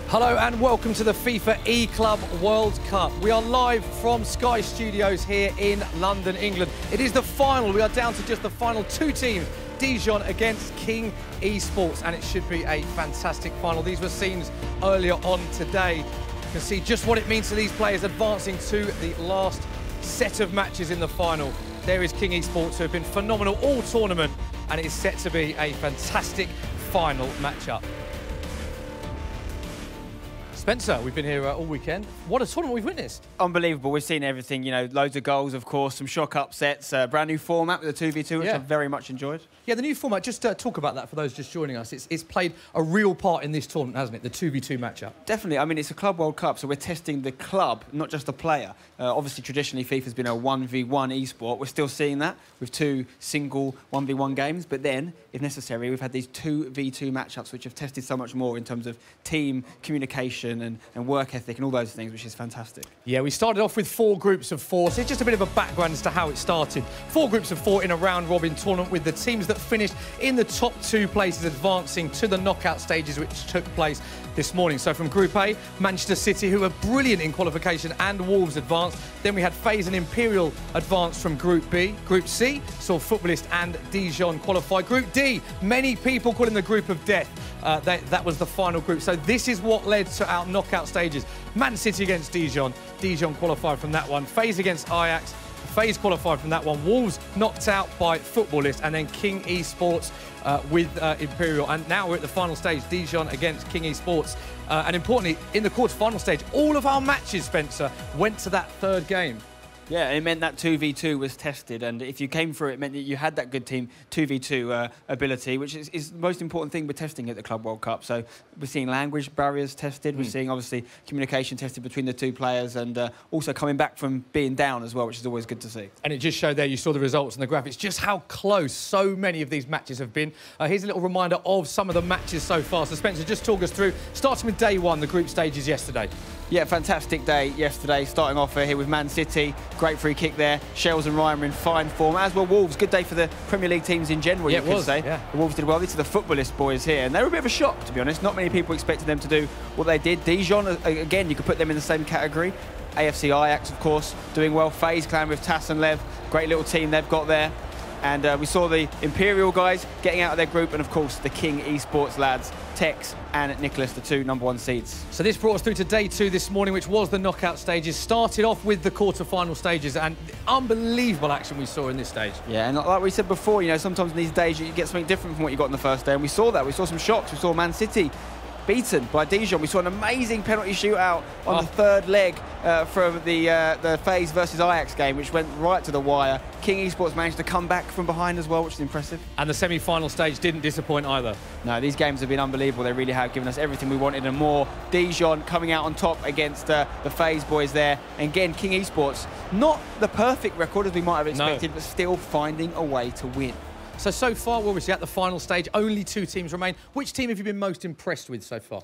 Hello and welcome to the FIFA eClub World Cup. We are live from Sky Studios here in London, England. It is the final. We are down to just the final two teams, Dijon against King Esports, and it should be a fantastic final. These were scenes earlier on today. You can see just what it means to these players advancing to the last set of matches in the final. There is King Esports, who have been phenomenal all tournament, and it is set to be a fantastic final matchup. Spencer, we've been here all weekend. What a tournament we've witnessed. Unbelievable. We've seen everything, you know, loads of goals, of course, some shock upsets, brand new format with the 2v2, which I've very much enjoyed. Yeah, the new format, just talk about that for those just joining us. It's played a real part in this tournament, hasn't it? The 2v2 matchup. Definitely. I mean, it's a Club World Cup, so we're testing the club, not just the player. Obviously, traditionally, FIFA's been a 1v1 esport. We're still seeing that with two single 1v1 games, but then, if necessary, we've had these 2v2 matchups, which have tested so much more in terms of team communication and work ethic and all those things, which is fantastic. Yeah, we started off with 4 groups of 4, so it's just a bit of a background as to how it started. 4 groups of 4 in a round-robin tournament, with the teams that finished in the top 2 places advancing to the knockout stages, which took place this morning. So from Group A, Manchester City, who were brilliant in qualification, and Wolves advanced. Then we had FaZe and Imperial advance from Group B. Group C saw Footballist and Dijon qualify. Group D, many people calling the Group of Death. That was the final group. So this is what led to our knockout stages. Man City against Dijon. Dijon qualified from that one. FaZe against Ajax. FaZe qualified from that one. Wolves knocked out by Footballist, and then King Esports with Imperial. And now we're at the final stage, Dijon against King Esports. And importantly, in the quarter-final stage, all of our matches, Spencer, went to that third game. Yeah, it meant that 2v2 was tested, and if you came through, it meant that you had that good team 2v2 ability, which is the most important thing we're testing at the Club World Cup. So we're seeing language barriers tested, we're seeing obviously communication tested between the 2 players, and also coming back from being down as well, which is always good to see. And it just showed there, you saw the results and the graphics, just how close so many of these matches have been. Here's a little reminder of some of the matches so far. So Spencer, just talk us through, starting with day 1, the group stages yesterday. Yeah, fantastic day yesterday, starting off here with Man City. Great free kick there. Shells and Ryan were in fine form, as well Wolves. Good day for the Premier League teams in general, you could say. Yeah. The Wolves did well. These are the Footballist boys here, and they were a bit of a shock, to be honest. Not many people expected them to do what they did. Dijon, again, you could put them in the same category. AFC Ajax, of course, doing well. FaZe clan with Tass and Lev. Great little team they've got there. And we saw the Imperial guys getting out of their group, and of course the King Esports lads, Tex and Nicholas, the 2 #1 seeds. So this brought us through to day 2 this morning, which was the knockout stages. Started off with the quarter-final stages, and unbelievable action we saw in this stage. Yeah, and like we said before, you know, sometimes in these days you get something different from what you got on the first day, and we saw that. We saw some shocks. We saw Man City beaten by Dijon. We saw an amazing penalty shootout on the third leg from the FaZe versus Ajax game, which went right to the wire. King Esports managed to come back from behind as well, which is impressive. And the semi-final stage didn't disappoint either. No, these games have been unbelievable. They really have given us everything we wanted and more. Dijon coming out on top against the FaZe boys there. And again, King Esports, not the perfect record as we might have expected, but still finding a way to win. So far, we're obviously at the final stage. Only 2 teams remain. Which team have you been most impressed with so far?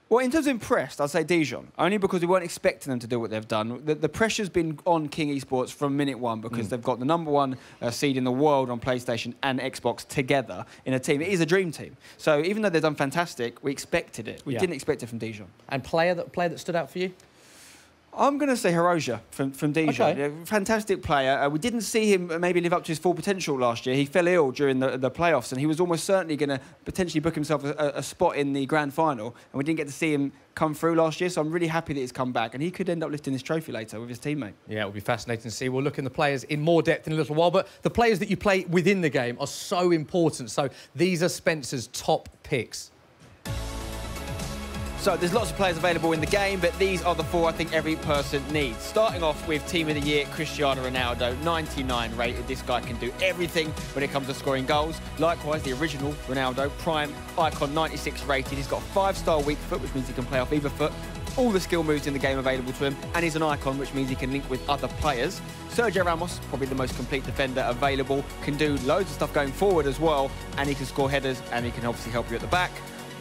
Well, in terms of impressed, I'd say Dijon, only because we weren't expecting them to do what they've done. The pressure's been on King Esports from minute 1, because they've got the #1 seed in the world on PlayStation and Xbox together in a team. It is a dream team. So even though they've done fantastic, we expected it. We didn't expect it from Dijon. And player that stood out for you? I'm going to say Hiroja from Dijon. Okay. Fantastic player. We didn't see him maybe live up to his full potential last year. He fell ill during the playoffs, and he was almost certainly going to potentially book himself a spot in the grand final, and we didn't get to see him come through last year, so I'm really happy that he's come back, and he could end up lifting this trophy later with his teammate. Yeah, it will be fascinating to see. We'll look in the players in more depth in a little while, but the players that you play within the game are so important. So these are Spencer's top picks. So there's lots of players available in the game, but these are the 4 I think every person needs. Starting off with Team of the Year, Cristiano Ronaldo, 99 rated. This guy can do everything when it comes to scoring goals. Likewise, the original Ronaldo, Prime Icon, 96 rated. He's got a 5-star weak foot, which means he can play off either foot. All the skill moves in the game available to him, and he's an icon, which means he can link with other players. Sergio Ramos, probably the most complete defender available, can do loads of stuff going forward as well, and he can score headers, and he can obviously help you at the back.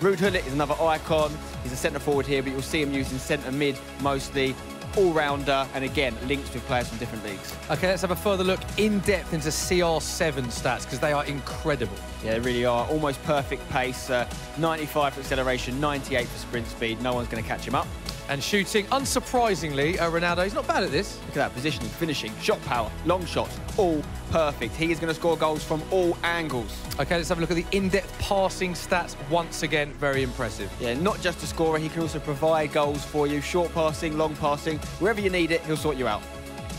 Ruud Gullit is another icon. He's a centre forward here, but you'll see him used in centre mid mostly. all-rounder, and again, linked with players from different leagues. OK, let's have a further look in depth into Cr7 stats, because they are incredible. Yeah, they really are. Almost perfect pace, 95 for acceleration, 98 for sprint speed. No one's going to catch him up. And shooting, unsurprisingly, Ronaldo, he's not bad at this. Look at that, positioning, finishing, shot power, long shots, all perfect. He is going to score goals from all angles. OK, let's have a look at the in-depth passing stats. Once again, very impressive. Yeah, not just a scorer, he can also provide goals for you. Short passing, long passing, wherever you need it, he'll sort you out.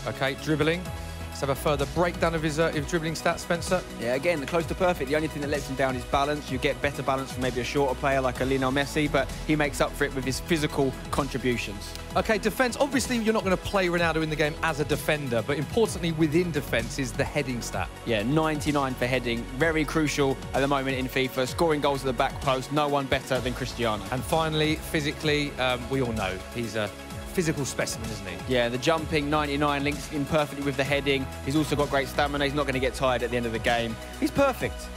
OK, dribbling. Let's have a further breakdown of his dribbling stats, Spencer. Yeah, again, close to perfect. The only thing that lets him down is balance. You get better balance from maybe a shorter player like a Lionel Messi, but he makes up for it with his physical contributions. OK, defence. Obviously, you're not going to play Ronaldo in the game as a defender, but importantly, within defence is the heading stat. Yeah, 99 for heading. Very crucial at the moment in FIFA. Scoring goals at the back post. No one better than Cristiano. And finally, physically, we all know he's a physical specimen, isn't he? Yeah, the jumping, 99, links in perfectly with the heading. He's also got great stamina. He's not going to get tired at the end of the game. He's perfect.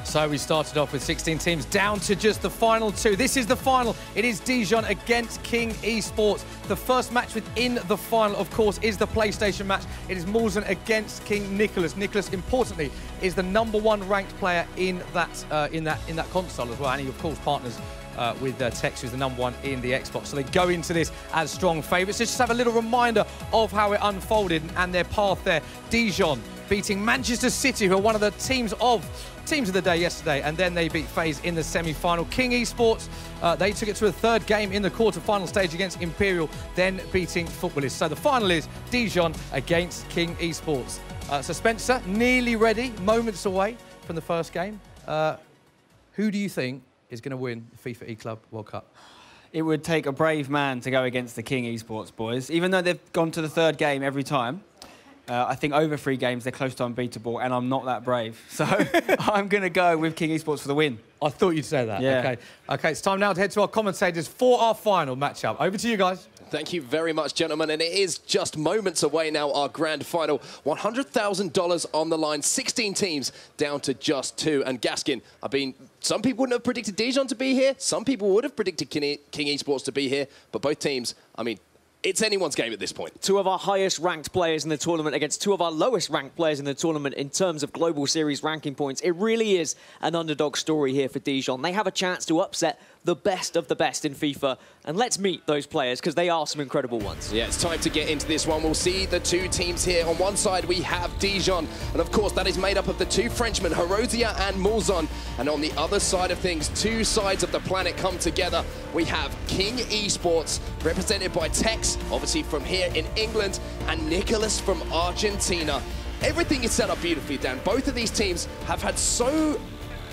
So we started off with 16 teams down to just the final 2. This is the final. It is Dijon against King Esports. The first match within the final, of course, is the PlayStation match. It is Mulzen against King Nicholas. Nicholas, importantly, is the #1 ranked player in that console as well, and he, of course, partners with Tex, who's the #1 in the Xbox. So they go into this as strong favourites. Just have a little reminder of how it unfolded and their path there. Dijon beating Manchester City, who are one of the teams of the day yesterday, and then they beat FaZe in the semi-final. King Esports, they took it to a third game in the quarter-final stage against Imperial, then beating Footballists. So the final is Dijon against King Esports. So Spencer, nearly ready, moments away from the first game. Who do you think is going to win the FIFA eClub World Cup? It would take a brave man to go against the King Esports boys. Even though they've gone to the third game every time, I think over 3 games they're close to unbeatable, and I'm not that brave. So I'm going to go with King Esports for the win. I thought you'd say that. Yeah. OK, it's time now to head to our commentators for our final matchup. Over to you guys. Thank you very much, gentlemen. And it is just moments away now, our grand final. $100,000 on the line, 16 teams down to just 2. And Gaskin, some people wouldn't have predicted Dijon to be here. Some people would have predicted King Esports to be here. But both teams, it's anyone's game at this point. 2 of our highest ranked players in the tournament against 2 of our lowest ranked players in the tournament in terms of global series ranking points. It really is an underdog story here for Dijon. They have a chance to upset the best of the best in FIFA. And let's meet those players, because they are some incredible ones. Yeah, it's time to get into this one. We'll see the 2 teams here. On one side, we have Dijon. And of course, that is made up of the 2 Frenchmen, Herozia and Mulzen. And on the other side of things, 2 sides of the planet come together. We have King Esports, represented by Tex, obviously from here in England, and Nicholas from Argentina. Everything is set up beautifully, Dan. Both of these teams have had so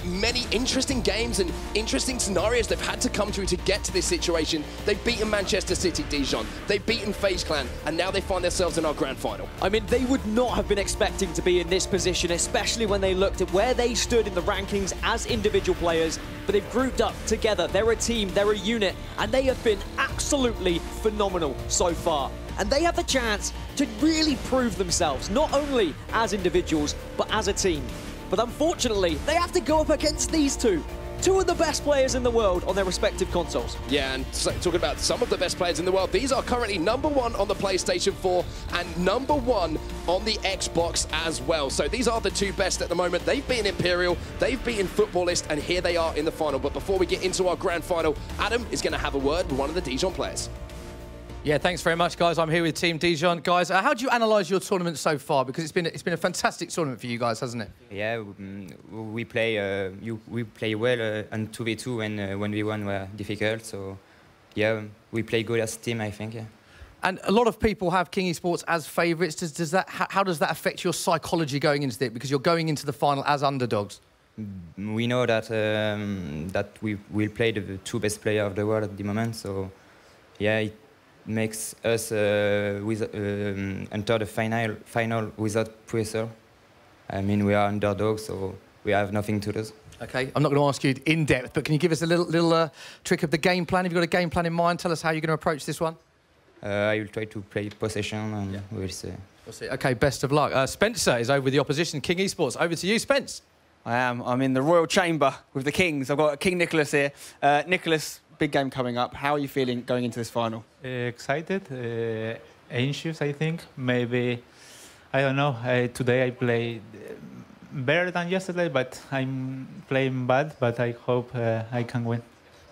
many interesting games and interesting scenarios they've had to come through to get to this situation. They've beaten Manchester City, Dijon. They've beaten FaZe Clan, and now they find themselves in our grand final. They would not have been expecting to be in this position, especially when they looked at where they stood in the rankings as individual players. But they've grouped up together. They're a team, they're a unit, and they have been absolutely phenomenal so far. And they have the chance to really prove themselves, not only as individuals, but as a team. But unfortunately, they have to go up against these 2 of the best players in the world on their respective consoles. Yeah, and so, talking about some of the best players in the world, these are currently #1 on the PlayStation 4 and #1 on the Xbox as well. So these are the 2 best at the moment. They've beaten Imperial, they've beaten Footballist, and here they are in the final. But before we get into our grand final, Adam is going to have a word with one of the Dijon players. Yeah, thanks very much, guys. I'm here with Team Dijon. Guys, how do you analyse your tournament so far? Because it's been a fantastic tournament for you guys, hasn't it? Yeah, we play well on 2v2 and 1v1 were difficult. So, yeah, we play good as a team, I think. Yeah. And a lot of people have King Esports as favourites. How does that affect your psychology going into it? Because you're going into the final as underdogs. We know that we will play the 2 best players of the world at the moment. So, yeah, it makes us enter the final without pressure. We are underdogs, so we have nothing to lose. OK, I'm not going to ask you in depth, but can you give us a little trick of the game plan? Have you got a game plan in mind? Tell us how you're going to approach this one. I will try to play possession, and we'll see. We'll see. OK, best of luck. Spencer is over with the opposition, King Esports. Over to you, Spence. I am. I'm in the royal chamber with the Kings. I've got King Nicholas here. Nicholas, big game coming up. How are you feeling going into this final? Excited, anxious, I think. Maybe, I don't know. Today I played better than yesterday, but I'm playing bad, but I hope I can win.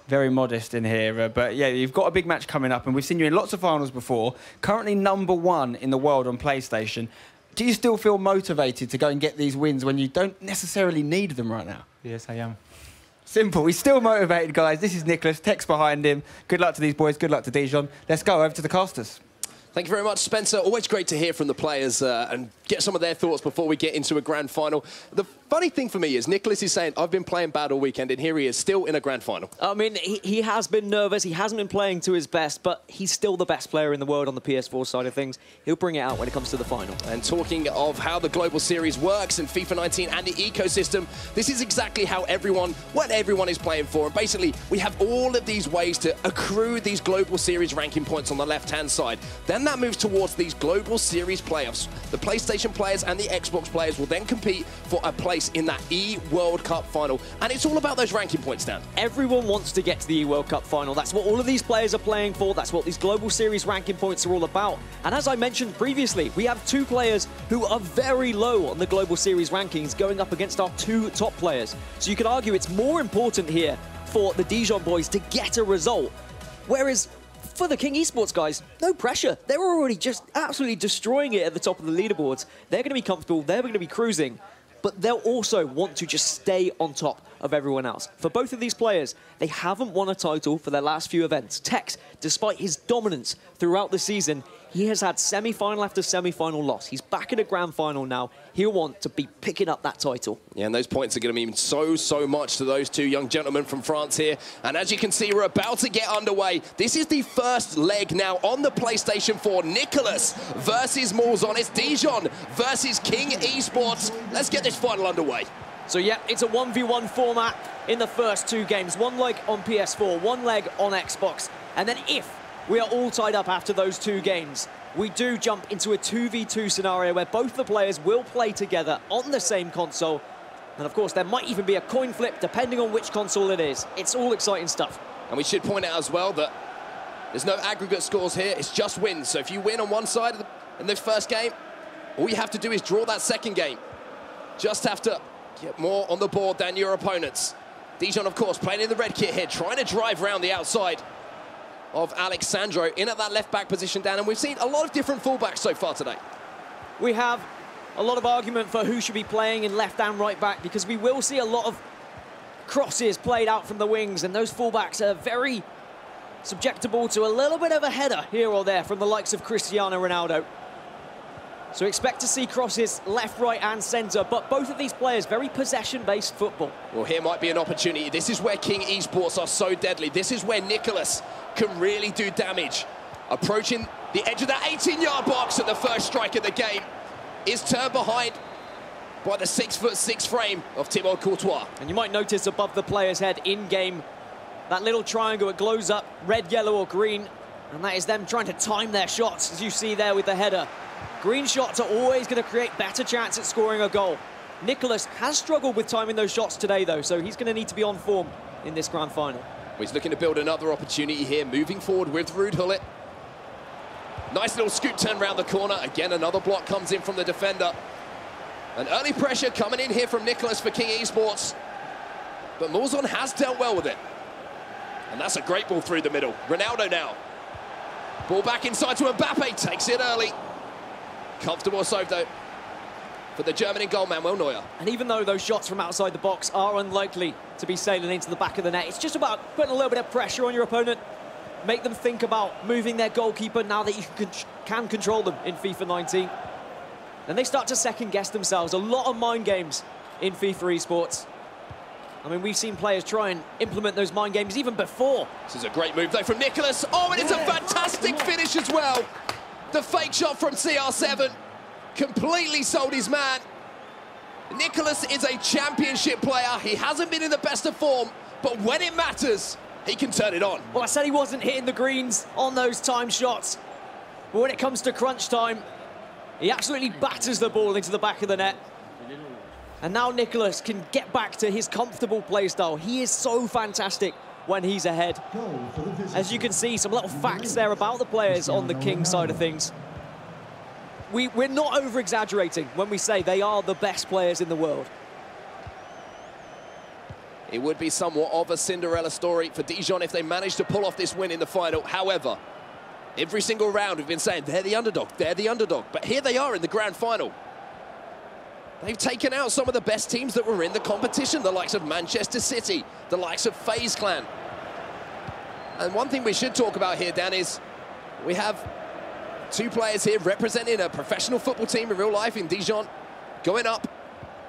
Very modest in here, but yeah, you've got a big match coming up, and we've seen you in lots of finals before. Currently #1 in the world on PlayStation. Do you still feel motivated to go and get these wins when you don't necessarily need them right now? Yes, I am. Simple. He's still motivated, guys. This is Nicholas. Text behind him. Good luck to these boys. Good luck to Dijon. Let's go over to the casters. Thank you very much, Spencer. Always great to hear from the players and get some of their thoughts before we get into a grand final. The funny thing for me is Nicholas is saying, I've been playing bad all weekend, and here he is, still in a grand final. I mean, he has been nervous. He hasn't been playing to his best, but he's still the best player in the world on the PS4 side of things. He'll bring it out when it comes to the final. And talking of how the global series works and FIFA 19 and the ecosystem, this is exactly how what everyone is playing for. And basically, we have all of these ways to accrue these global series ranking points on the left-hand side. Then that moves towards these global series playoffs. The PlayStation players and the Xbox players will then compete for a place in that E-World Cup final. And it's all about those ranking points, Dan. Everyone wants to get to the E-World Cup final. That's what all of these players are playing for. That's what these global series ranking points are all about. And as I mentioned previously, we have 2 players who are very low on the global series rankings going up against our 2 top players. So you could argue it's more important here for the Dijon boys to get a result. Whereas for the King Esports guys, no pressure. They're already just absolutely destroying it at the top of the leaderboards. They're going to be comfortable. They're going to be cruising. But they'll also want to just stay on top of everyone else. For both of these players, they haven't won a title for their last few events. Tex, despite his dominance throughout the season, he has had semi-final after semi-final loss. He's back in a grand final now. He'll want to be picking up that title. Yeah, and those points are going to mean so much to those 2 young gentlemen from France here. And as you can see, we're about to get underway. This is the first leg now on the PlayStation 4. Nicholas versus Malzahn. It's Dijon versus King Esports. Let's get this final underway. So yeah, it's a 1v1 format in the first 2 games. 1 leg on PS4, 1 leg on Xbox. And then if we are all tied up after those 2 games, we do jump into a 2v2 scenario where both the players will play together on the same console. And of course, there might even be a coin flip depending on which console it is. It's all exciting stuff. And we should point out as well that there's no aggregate scores here. It's just wins. So if you win on one side in the first game, all you have to do is draw that second game. Just have to get more on the board than your opponents. Dijon, of course, playing in the red kit here, trying to drive around the outside of Alexandro in at that left-back position, Dan. And we've seen a lot of different fullbacks so far today. We have a lot of argument for who should be playing in left and right back, because we will see a lot of crosses played out from the wings, and those fullbacks are very subjectable to a little bit of a header here or there from the likes of Cristiano Ronaldo. So expect to see crosses left, right and centre, but both of these players, very possession-based football. Well, here might be an opportunity. This is where King Esports are so deadly. This is where Nicholas can really do damage. Approaching the edge of that 18-yard box, and the first strike of the game is turned behind by the 6'6" frame of Thibaut Courtois. And you might notice above the player's head in-game, that little triangle, it glows up red, yellow or green, and that is them trying to time their shots, as you see there with the header. Green shots are always going to create better chance at scoring a goal. Nicholas has struggled with timing those shots today, though, so he's going to need to be on form in this grand final. Well, he's looking to build another opportunity here, moving forward with Ruud Gullit. Nice little scoop turn round the corner. Again, another block comes in from the defender. An early pressure coming in here from Nicholas for King Esports. But Malzahn has dealt well with it. And that's a great ball through the middle. Ronaldo now. Ball back inside to Mbappe, takes it early. Comfortable save, though, for the German in goal, Manuel Neuer. And even though those shots from outside the box are unlikely to be sailing into the back of the net, it's just about putting a little bit of pressure on your opponent, make them think about moving their goalkeeper now that you can control them in FIFA 19. Then they start to second-guess themselves. A lot of mind games in FIFA esports. I mean, we've seen players try and implement those mind games even before. This is a great move, though, from Nicholas. Oh, and it's a fantastic finish as well. The fake shot from Cr7 completely sold his man. Nicholas is a championship player. He hasn't been in the best of form, but when it matters, he can turn it on. Well, I said he wasn't hitting the greens on those time shots, but when it comes to crunch time, he absolutely batters the ball into the back of the net. And now Nicholas can get back to his comfortable play style. He is so fantastic when he's ahead. As you can see, some little facts there about the players on the King side of things. We're not over-exaggerating when we say they are the best players in the world. It would be somewhat of a Cinderella story for Dijon if they managed to pull off this win in the final. However, every single round we've been saying they're the underdog, they're the underdog. But here they are in the grand final. They've taken out some of the best teams that were in the competition, the likes of Manchester City, the likes of FaZe Clan. And one thing we should talk about here, Dan, is we have two players here representing a professional football team in real life in Dijon, going up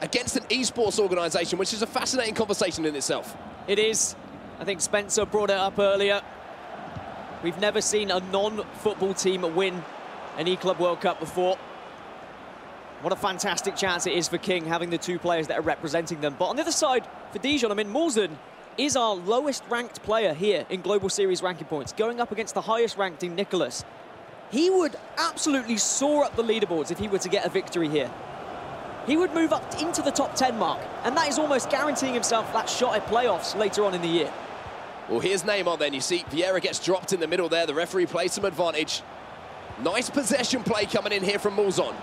against an esports organisation, which is a fascinating conversation in itself. It is. I think Spencer brought it up earlier. We've never seen a non-football team win an eClub World Cup before. What a fantastic chance it is for King, having the two players that are representing them. But on the other side, for Dijon, I mean, Mulzen is our lowest ranked player here in Global Series ranking points, going up against the highest ranked in Nicholas. He would absolutely soar up the leaderboards if he were to get a victory here. He would move up into the top 10 mark, and that is almost guaranteeing himself that shot at playoffs later on in the year. Well, here's Neymar then. You see Vieira gets dropped in the middle there. The referee plays some advantage. Nice possession play coming in here from Mulzen.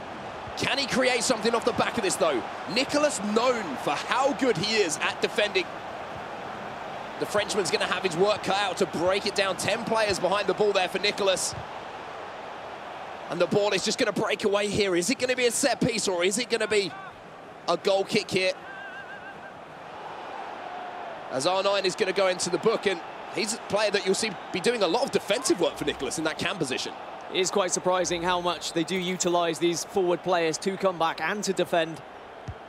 Can he create something off the back of this, though? Nicholas, known for how good he is at defending. The Frenchman's going to have his work cut out to break it down. 10 players behind the ball there for Nicholas. And the ball is just going to break away here. Is it going to be a set piece or is it going to be a goal kick here? As R9 is going to go into the book, and he's a player that you'll see be doing a lot of defensive work for Nicholas in that cam position. It is quite surprising how much they do utilise these forward players to come back and to defend,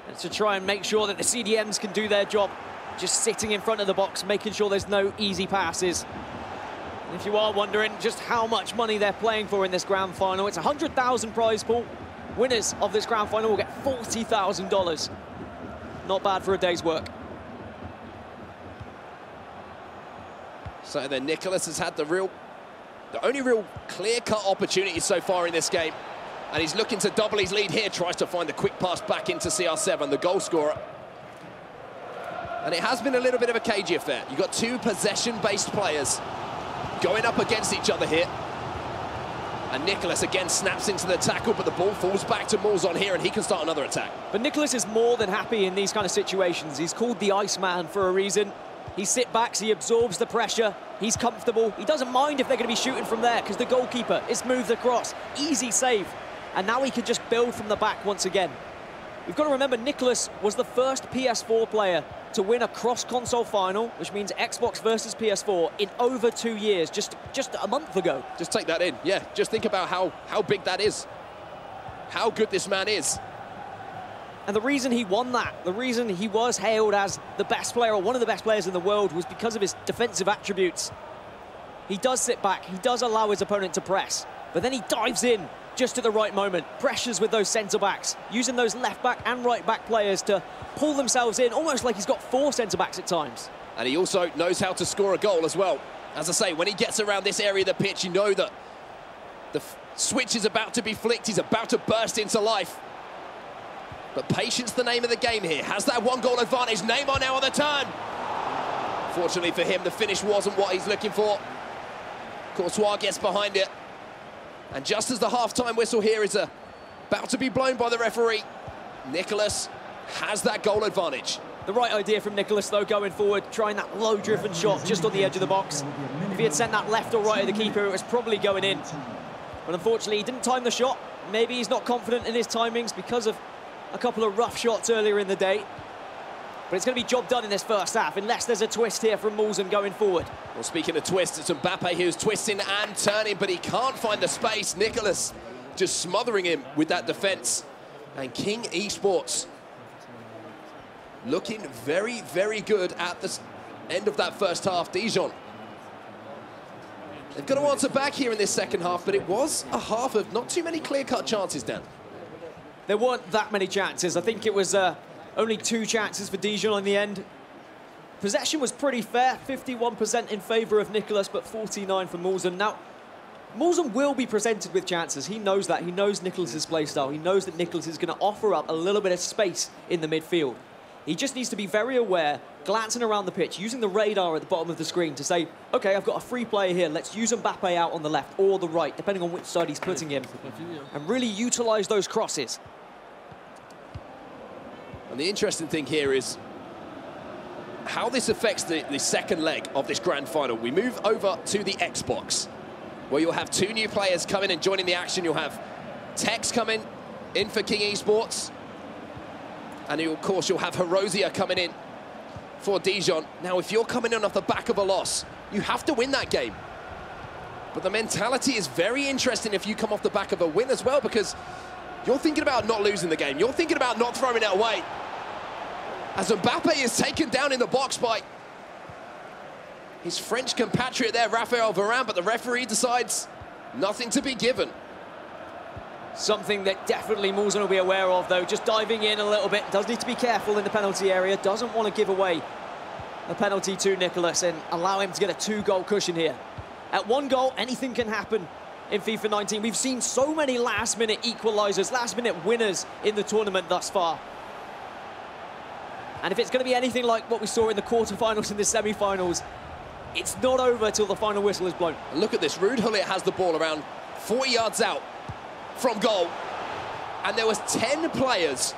and to try and make sure that the CDMs can do their job, just sitting in front of the box, making sure there's no easy passes. And if you are wondering just how much money they're playing for in this grand final, it's 100,000 prize pool. Winners of this grand final will get $40,000. Not bad for a day's work. So then Nicholas has had the only real clear-cut opportunity so far in this game. And he's looking to double his lead here, tries to find the quick pass back into Cr7, the goal scorer. And it has been a little bit of a cagey affair. You've got two possession-based players going up against each other here. And Nicholas again snaps into the tackle, but the ball falls back to Mulzen here, and he can start another attack. But Nicholas is more than happy in these kind of situations. He's called the Iceman for a reason. He sit backs, he absorbs the pressure, he's comfortable. He doesn't mind if they're going to be shooting from there because the goalkeeper is moved across. Easy save. And now he can just build from the back once again. We've got to remember Nicholas was the first PS4 player to win a cross-console final, which means Xbox versus PS4, in over 2 years, just a month ago. Just take that in, yeah. Just think about how big that is, how good this man is. And the reason he won that, the reason he was hailed as the best player, or one of the best players in the world, was because of his defensive attributes. He does sit back, he does allow his opponent to press, but then he dives in just at the right moment, pressures with those centre-backs, using those left-back and right-back players to pull themselves in, almost like he's got 4 centre-backs at times. And he also knows how to score a goal as well. As I say, when he gets around this area of the pitch, you know that the switch is about to be flicked, he's about to burst into life. But patience, the name of the game here. Has that 1-goal advantage. Neymar now on the turn. Fortunately for him, the finish wasn't what he's looking for. Courtois gets behind it. And just as the half-time whistle here is about to be blown by the referee, Nicholas has that goal advantage. The right idea from Nicholas, though, going forward, trying that low-driven shot just on the edge of the box. If he had sent that left or right of the keeper, it was probably going in. But unfortunately, he didn't time the shot. Maybe he's not confident in his timings because of a couple of rough shots earlier in the day. But it's going to be job done in this first half, unless there's a twist here from Mulzen going forward. Well, speaking of twists, it's Mbappe who's twisting and turning, but he can't find the space. Nicholas just smothering him with that defence. And King Esports looking very, very good at the end of that first half. Dijon, they've got to answer back here in this second half, but it was a half of not too many clear-cut chances, Dan. There weren't that many chances. I think it was only 2 chances for Dijon in the end. Possession was pretty fair, 51% in favour of Nicholas, but 49% for Mulzen. Now, Mulzen will be presented with chances. He knows that. He knows Nicholas's play style. He knows that Nicholas is going to offer up a little bit of space in the midfield. He just needs to be very aware glancing around the pitch, using the radar at the bottom of the screen to say, okay, I've got a free player here, let's use Mbappe out on the left or the right, depending on which side he's putting him, and really utilise those crosses. And the interesting thing here is how this affects the second leg of this grand final. We move over to the Xbox, where you'll have two new players coming and joining the action. You'll have Tex coming in for King Esports, and of course you'll have Herozia coming in for Dijon. Now, if you're coming in off the back of a loss, you have to win that game. But the mentality is very interesting if you come off the back of a win as well, because you're thinking about not losing the game. You're thinking about not throwing it away. As Mbappe is taken down in the box by his French compatriot there, Raphael Varane, but the referee decides nothing to be given. Something that definitely Mulsanne will be aware of, though, just diving in a little bit. Does need to be careful in the penalty area. Doesn't want to give away a penalty to Nicholas and allow him to get a 2-goal cushion here. At 1 goal, anything can happen in FIFA 19. We've seen so many last-minute equalisers, last-minute winners in the tournament thus far. And if it's going to be anything like what we saw in the quarterfinals and the semi-finals, it's not over till the final whistle is blown. And look at this. Ruud Gullit has the ball around 40 yards out from goal. And there was 10 players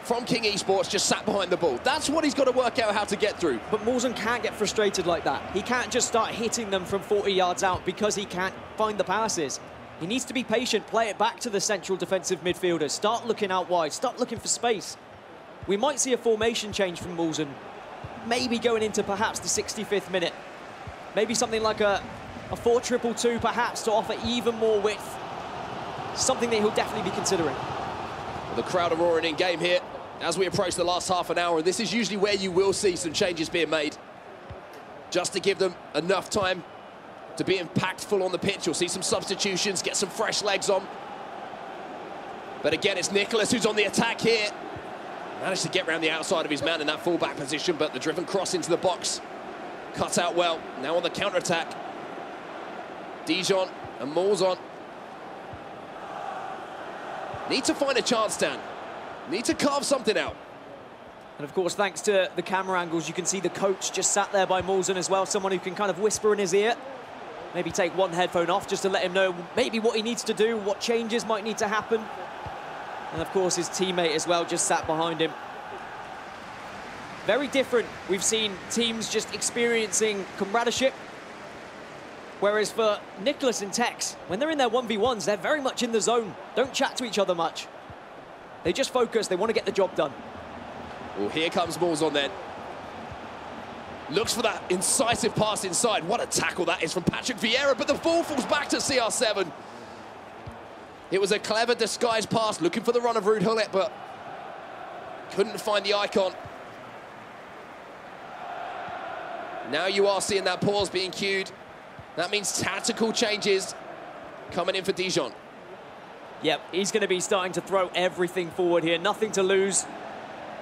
from King Esports just sat behind the ball. That's what he's got to work out how to get through. But Mulsanne can't get frustrated like that. He can't just start hitting them from 40 yards out because he can't find the passes. He needs to be patient, play it back to the central defensive midfielders, start looking out wide, start looking for space. We might see a formation change from Mulsanne, maybe going into perhaps the 65th minute. Maybe something like a 4-2-2 perhaps to offer even more width. Something that he'll definitely be considering. Well, the crowd are roaring in game here as we approach the last half an hour, and this is usually where you will see some changes being made, just to give them enough time to be impactful on the pitch. You'll see some substitutions, get some fresh legs on. But again, it's Nicholas who's on the attack here. Managed to get around the outside of his man in that full-back position, but the driven cross into the box cut out well. Now on the counter-attack, Dijon and Mulsanne need to find a chance, Dan. Need to carve something out. And of course, thanks to the camera angles, you can see the coach just sat there by Mulsanne as well, someone who can kind of whisper in his ear, maybe take one headphone off just to let him know maybe what he needs to do, what changes might need to happen. And of course, his teammate as well just sat behind him. Very different. We've seen teams just experiencing comradeship. Whereas for Nicholas and Tex, when they're in their 1v1s, they're very much in the zone. Don't chat to each other much. They just focus. They want to get the job done. Well, here comes Mulsanne then. Looks for that incisive pass inside. What a tackle that is from Patrick Vieira, but the ball falls back to CR7. It was a clever disguised pass, looking for the run of Ruud Gullit, but couldn't find the icon. Now you are seeing that pause being cued. That means tactical changes coming in for Dijon. Yep, he's going to be starting to throw everything forward here. Nothing to lose.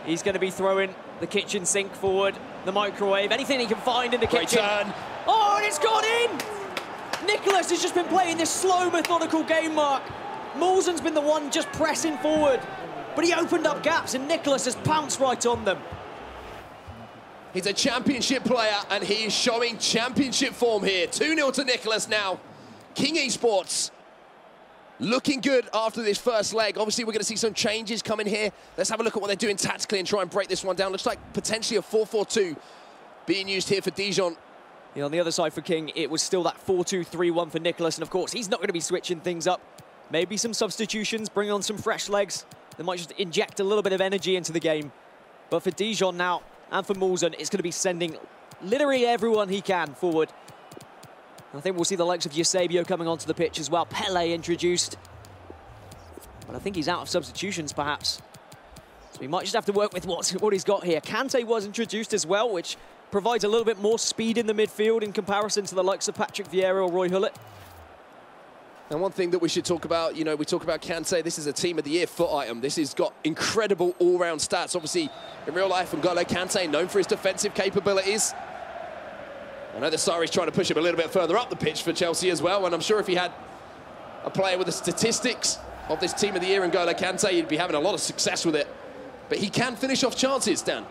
He's going to be throwing the kitchen sink forward, the microwave, anything he can find in the kitchen. Turn. Oh, and it's gone in! Nicholas has just been playing this slow, methodical game, Mark. Mulsanne's been the one just pressing forward, but he opened up gaps and Nicholas has pounced right on them. He's a championship player and he is showing championship form here. 2-0 to Nicholas now. King Esports looking good after this first leg. Obviously, we're going to see some changes coming here. Let's have a look at what they're doing tactically and try and break this one down. Looks like potentially a 4-4-2 being used here for Dijon. Yeah, on the other side for King, it was still that 4-2-3-1 for Nicholas, and of course, he's not going to be switching things up. Maybe some substitutions, bring on some fresh legs. They might just inject a little bit of energy into the game. But for Dijon now, and for Mulsanne, it's going to be sending literally everyone he can forward. I think we'll see the likes of Eusebio coming onto the pitch as well. Pele introduced. But I think he's out of substitutions, perhaps. So we might just have to work with what he's got here. Kante was introduced as well, which provides a little bit more speed in the midfield in comparison to the likes of Patrick Vieira or Roy Gullit. And one thing that we should talk about, you know, we talk about Kante, this is a Team of the Year foot item. This has got incredible all-round stats. Obviously, in real life, N'Golo Kante, known for his defensive capabilities. I know that Sarri's trying to push him a little bit further up the pitch for Chelsea as well, and I'm sure if he had a player with the statistics of this Team of the Year, N'Golo Kante, he'd be having a lot of success with it. But he can finish off chances, Dan.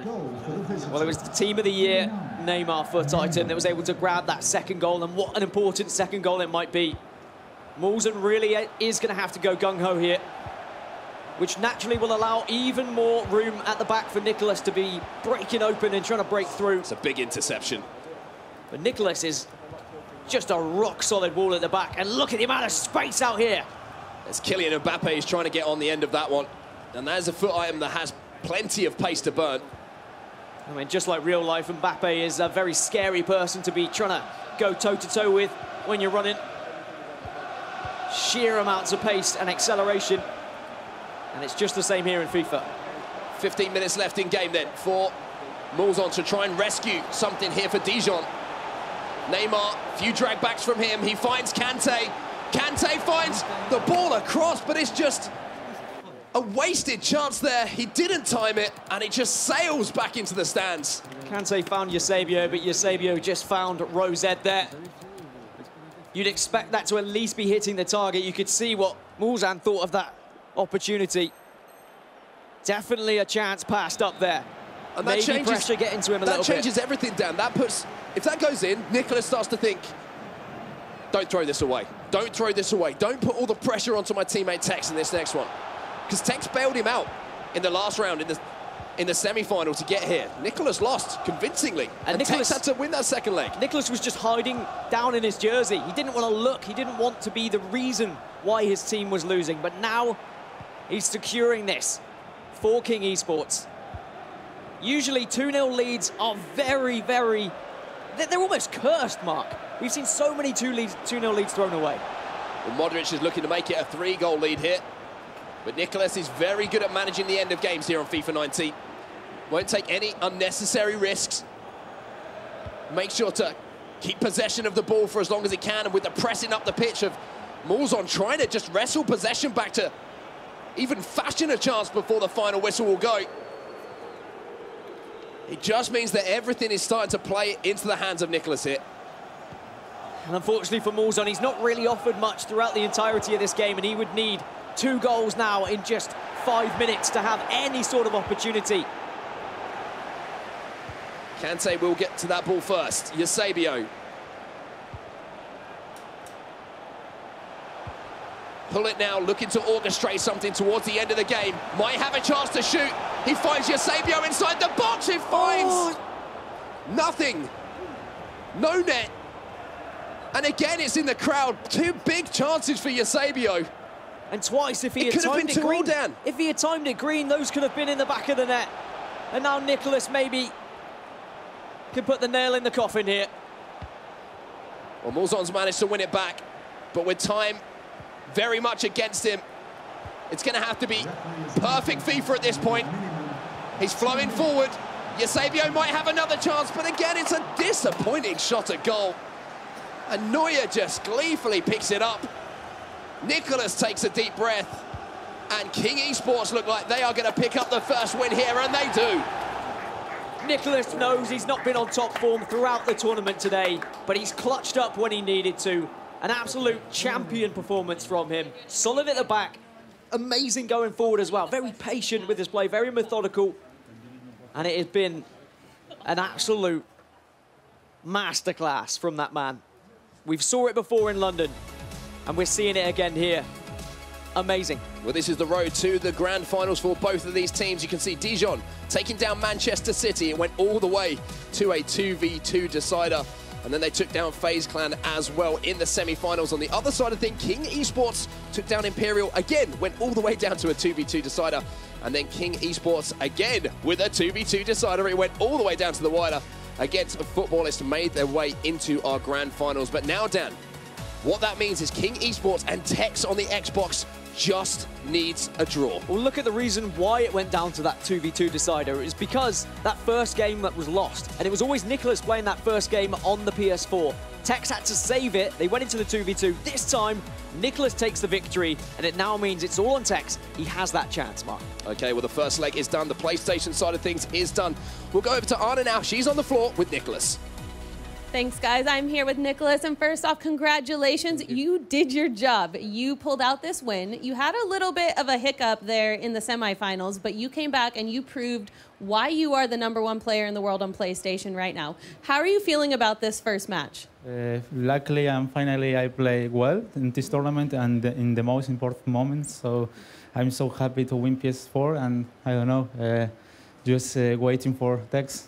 Well, it was the Team of the Year, Neymar for Titan, that was able to grab that second goal, and what an important second goal it might be. Moulson really is going to have to go gung-ho here, which naturally will allow even more room at the back for Nicholas to be breaking open and trying to break through. It's a big interception. But Nicholas is just a rock-solid wall at the back, and look at the amount of space out here. As Kylian Mbappe is trying to get on the end of that one. And that is a foot item that has plenty of pace to burn. I mean, just like real life, Mbappe is a very scary person to be trying to go toe-to-toe with when you're running. Sheer amounts of pace and acceleration. And it's just the same here in FIFA. 15 minutes left in game then for Moulson to try and rescue something here for Dijon. Neymar, few drag backs from him. He finds Kante. Kante finds the ball across, but it's just a wasted chance there. He didn't time it, and it just sails back into the stands. Kante found Eusebio, but Eusebio just found Rosette there. You'd expect that to at least be hitting the target. You could see what Moulson thought of that opportunity. Definitely a chance passed up there. And that maybe pressure getting to him a little bit. That changes everything, Dan. That puts, if that goes in, Nicholas starts to think, don't throw this away. Don't throw this away. Don't put all the pressure onto my teammate Tex in this next one. Because Tex bailed him out in the last round, in the semi-final to get here. Nicholas lost convincingly. And Nicholas had to win that second leg. Nicholas was just hiding down in his jersey. He didn't want to look. He didn't want to be the reason why his team was losing. But now he's securing this for King Esports. Usually 2-0 leads are very, very... They're almost cursed, Mark. We've seen so many 2-0 leads thrown away. Well, Modric is looking to make it a 3-goal lead here. But Nicholas is very good at managing the end of games here on FIFA 19. Won't take any unnecessary risks. Make sure to keep possession of the ball for as long as he can, and with the pressing up the pitch of Moulson trying to just wrestle possession back to even fashion a chance before the final whistle will go. It just means that everything is starting to play into the hands of Nicholas here. And unfortunately for Moulson, he's not really offered much throughout the entirety of this game, and he would need 2 goals now in just 5 minutes to have any sort of opportunity. Kante will get to that ball first. Eusebio. Pull it now, looking to orchestrate something towards the end of the game. Might have a chance to shoot. He finds Eusebio inside the box. He finds nothing. No net. And again, it's in the crowd. 2 big chances for Eusebio. And twice, if he had timed it green, if he had timed it green, those could have been in the back of the net. And now Nicholas maybe can put the nail in the coffin here. Well, Moulson's managed to win it back, but with time very much against him, it's going to have to be perfect FIFA at this point. He's flowing forward. Eusebio might have another chance, but again, it's a disappointing shot at goal. And Neuer just gleefully picks it up. Nicholas takes a deep breath, and King Esports look like they are going to pick up the first win here, and they do. Nicholas knows he's not been on top form throughout the tournament today, but he's clutched up when he needed to. An absolute champion performance from him. Solid at the back, amazing going forward as well. Very patient with his play, very methodical. And it has been an absolute masterclass from that man. We've saw it before in London, and we're seeing it again here. Amazing. Well, this is the road to the grand finals for both of these teams. You can see Dijon taking down Manchester City. It went all the way to a 2v2 decider. And then they took down FaZe Clan as well in the semi-finals. On the other side of things, King Esports took down Imperial again, went all the way down to a 2v2 decider. And then King Esports again with a 2v2 decider. It went all the way down to the wire against Footballists, made their way into our grand finals. But now, Dan, what that means is King Esports and Tex on the Xbox just needs a draw. Well, look at the reason why it went down to that 2v2 decider. It was because that first game that was lost, and it was always Nicholas playing that first game on the PS4. Tex had to save it. They went into the 2v2. This time, Nicholas takes the victory, and it now means it's all on Tex. He has that chance, Mark. Okay, well, the first leg is done. The PlayStation side of things is done. We'll go over to Anna now. She's on the floor with Nicholas. Thanks, guys. I'm here with Nicholas, and first off, congratulations. You did your job. You pulled out this win. You had a little bit of a hiccup there in the semifinals, but you came back and you proved why you are the #1 player in the world on PlayStation right now. How are you feeling about this first match? Luckily and finally I played well in this tournament and in the most important moments. So I'm so happy to win PS4, and I don't know, just waiting for Tex.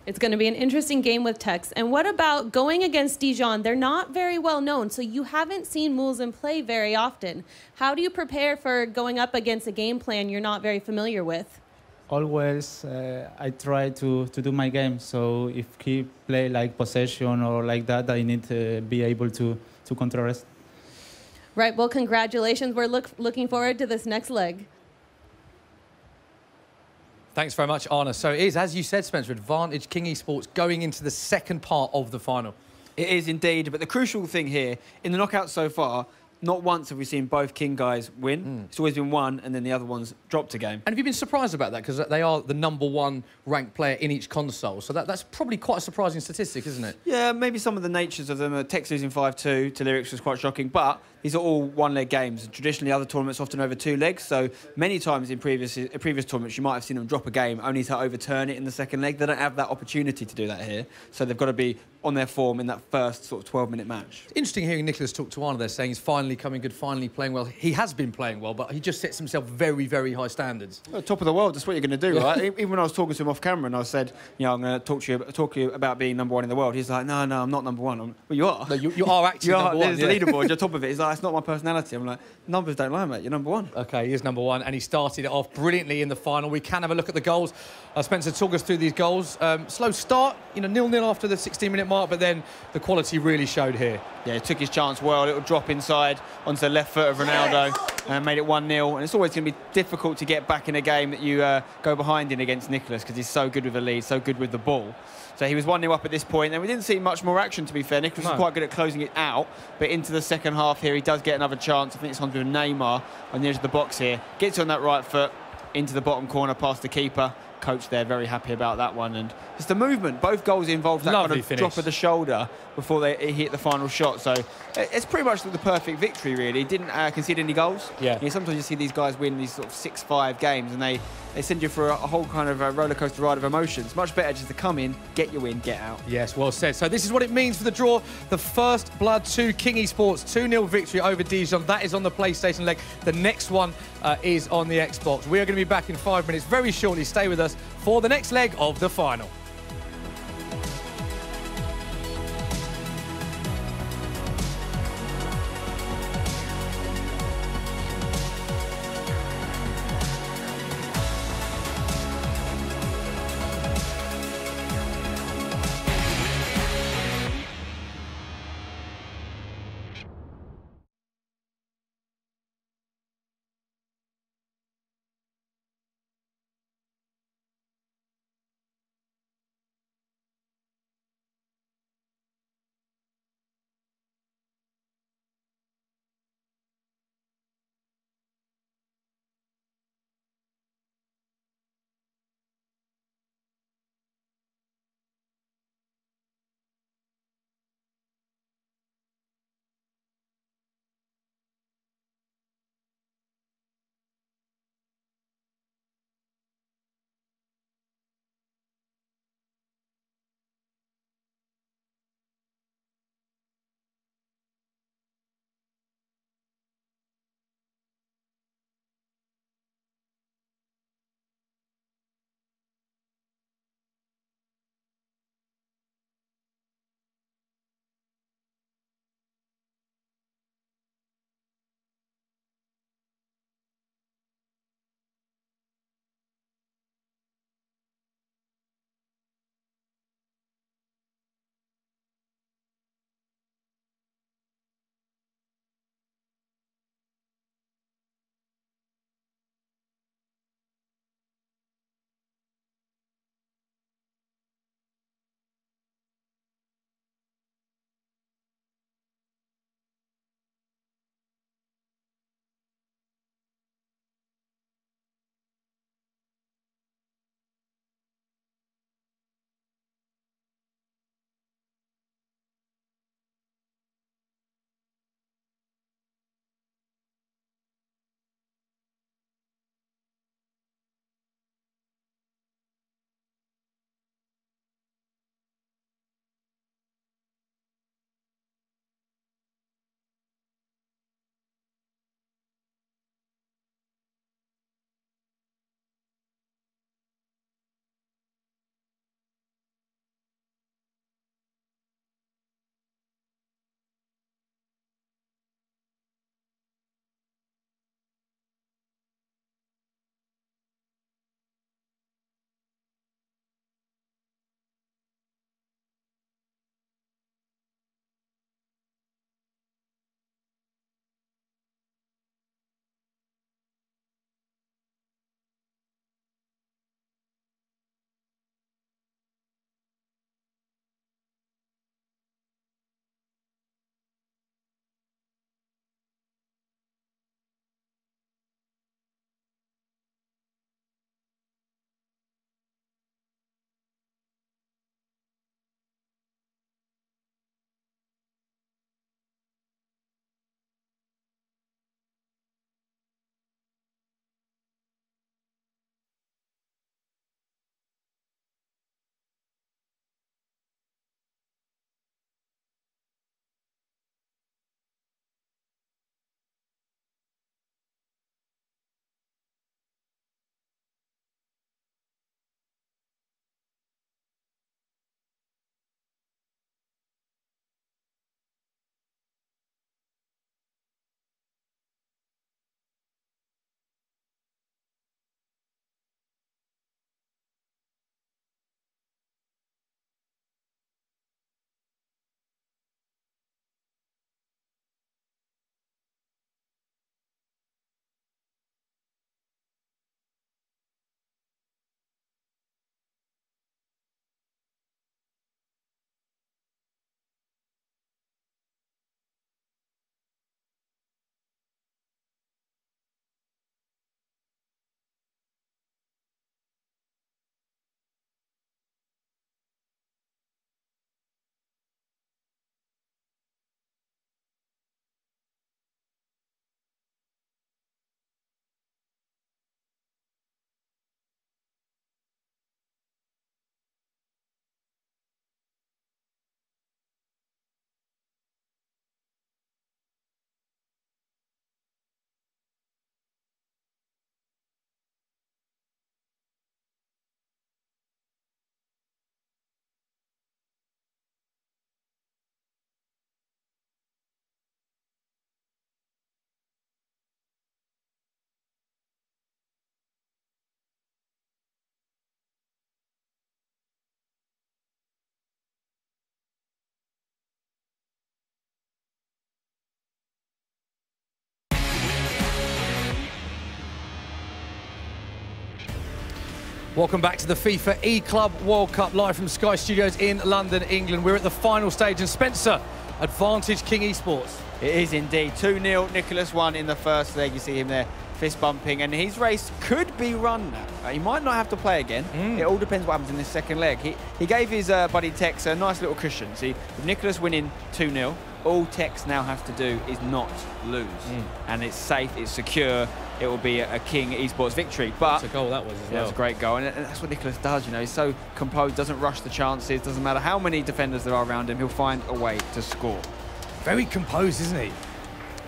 It's going to be an interesting game with Tex. And what about going against Dijon? They're not very well known, so you haven't seen Mulzen play very often. How do you prepare for going up against a game plan you're not very familiar with? Always I try to do my game. So if he play like possession or like that, I need to be able to contrast. Right. Well, congratulations. We're looking forward to this next leg. Thanks very much, Arna. So it is, as you said, Spencer, advantage King Esports going into the second part of the final. It is indeed, but the crucial thing here, in the knockouts so far, not once have we seen both King guys win. It's always been one, and then the other one's dropped a game. And have you been surprised about that? Because they are the #1 ranked player in each console. So that's probably quite a surprising statistic, isn't it? Yeah, maybe some of the natures of them. Tex losing 5-2 to Lyrics was quite shocking, but these are all one-leg games. Traditionally, other tournaments often over 2 legs, so many times in previous tournaments, you might have seen them drop a game only to overturn it in the second leg. They don't have that opportunity to do that here, so they've got to be on their form in that first sort of 12-minute match. Interesting hearing Nicholas talk to Arna there, saying he's finally coming good, finally playing well. He has been playing well, but he just sets himself very, very high standards. Well, top of the world, that's what you're going to do, right? Even when I was talking to him off camera and I said, you know, I'm going to talk to you about being #1 in the world, he's like, no, I'm not #1. Well, you are. No, you are actually #1. There's the leaderboard, you're top of it. He's like, it's not my personality. I'm like, numbers don't lie, mate. You're #1. OK, he is #1, and he started it off brilliantly in the final. We can have a look at the goals. Spencer, talk us through these goals. Slow start, you know, 0-0 after the 16-minute mark, but then the quality really showed here. Yeah, he took his chance well. Little drop inside onto the left foot of Ronaldo and made it 1-0. And it's always going to be difficult to get back in a game that you go behind in against Nicholas, because he's so good with the lead, so good with the ball. So he was 1-0 up at this point, and we didn't see much more action, to be fair. Nicholas was quite good at closing it out, but into the second half here, he does get another chance. I think it's on with Neymar on the edge of the box here. Gets on that right foot, into the bottom corner, past the keeper. Coach there, very happy about that one. And it's the movement. Both goals involved that kind of drop of the shoulder before they hit the final shot. So it's pretty much the perfect victory, really. Didn't concede any goals. Yeah. You know, sometimes you see these guys win these sort of 6-5 games, and they send you for a whole kind of a roller coaster ride of emotions. Much better just to come in, get your win, get out. Yes, well said. So this is what it means for the draw. The first Blood 2 King Esports 2-0 victory over Dijon. That is on the PlayStation leg. The next one is on the Xbox. We are going to be back in 5 minutes very shortly. Stay with us for the next leg of the final. Welcome back to the FIFA eClub World Cup, live from Sky Studios in London, England. We're at the final stage, and Spencer, advantage King Esports. It is indeed. 2-0, Nicholas won in the first leg. You see him there, fist bumping, and his race could be run now. He might not have to play again. It all depends what happens in this second leg. He gave his buddy Tex a nice little cushion. See, with Nicholas winning 2-0, all Tex now has to do is not lose. And it's safe, it's secure. It will be a King Esports victory. But that's a goal that was as well. That was a great goal, and that's what Nicholas does. You know, he's so composed, doesn't rush the chances. Doesn't matter how many defenders there are around him, he'll find a way to score. Very composed, isn't he?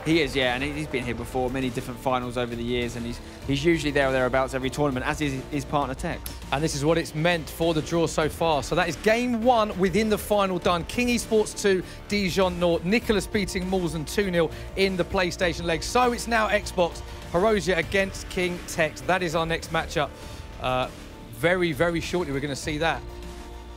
He is, yeah, and he's been here before, many different finals over the years, and he's usually there or thereabouts every tournament, as is his partner Tex. And this is what it's meant for the draw so far. So that is game 1 within the final done. King Esports 2, Dijon 0. Nicholas beating Mulzen 2-0 in the PlayStation leg. So it's now Xbox, Harosia against King Tex. That is our next matchup. Very, very shortly we're going to see that.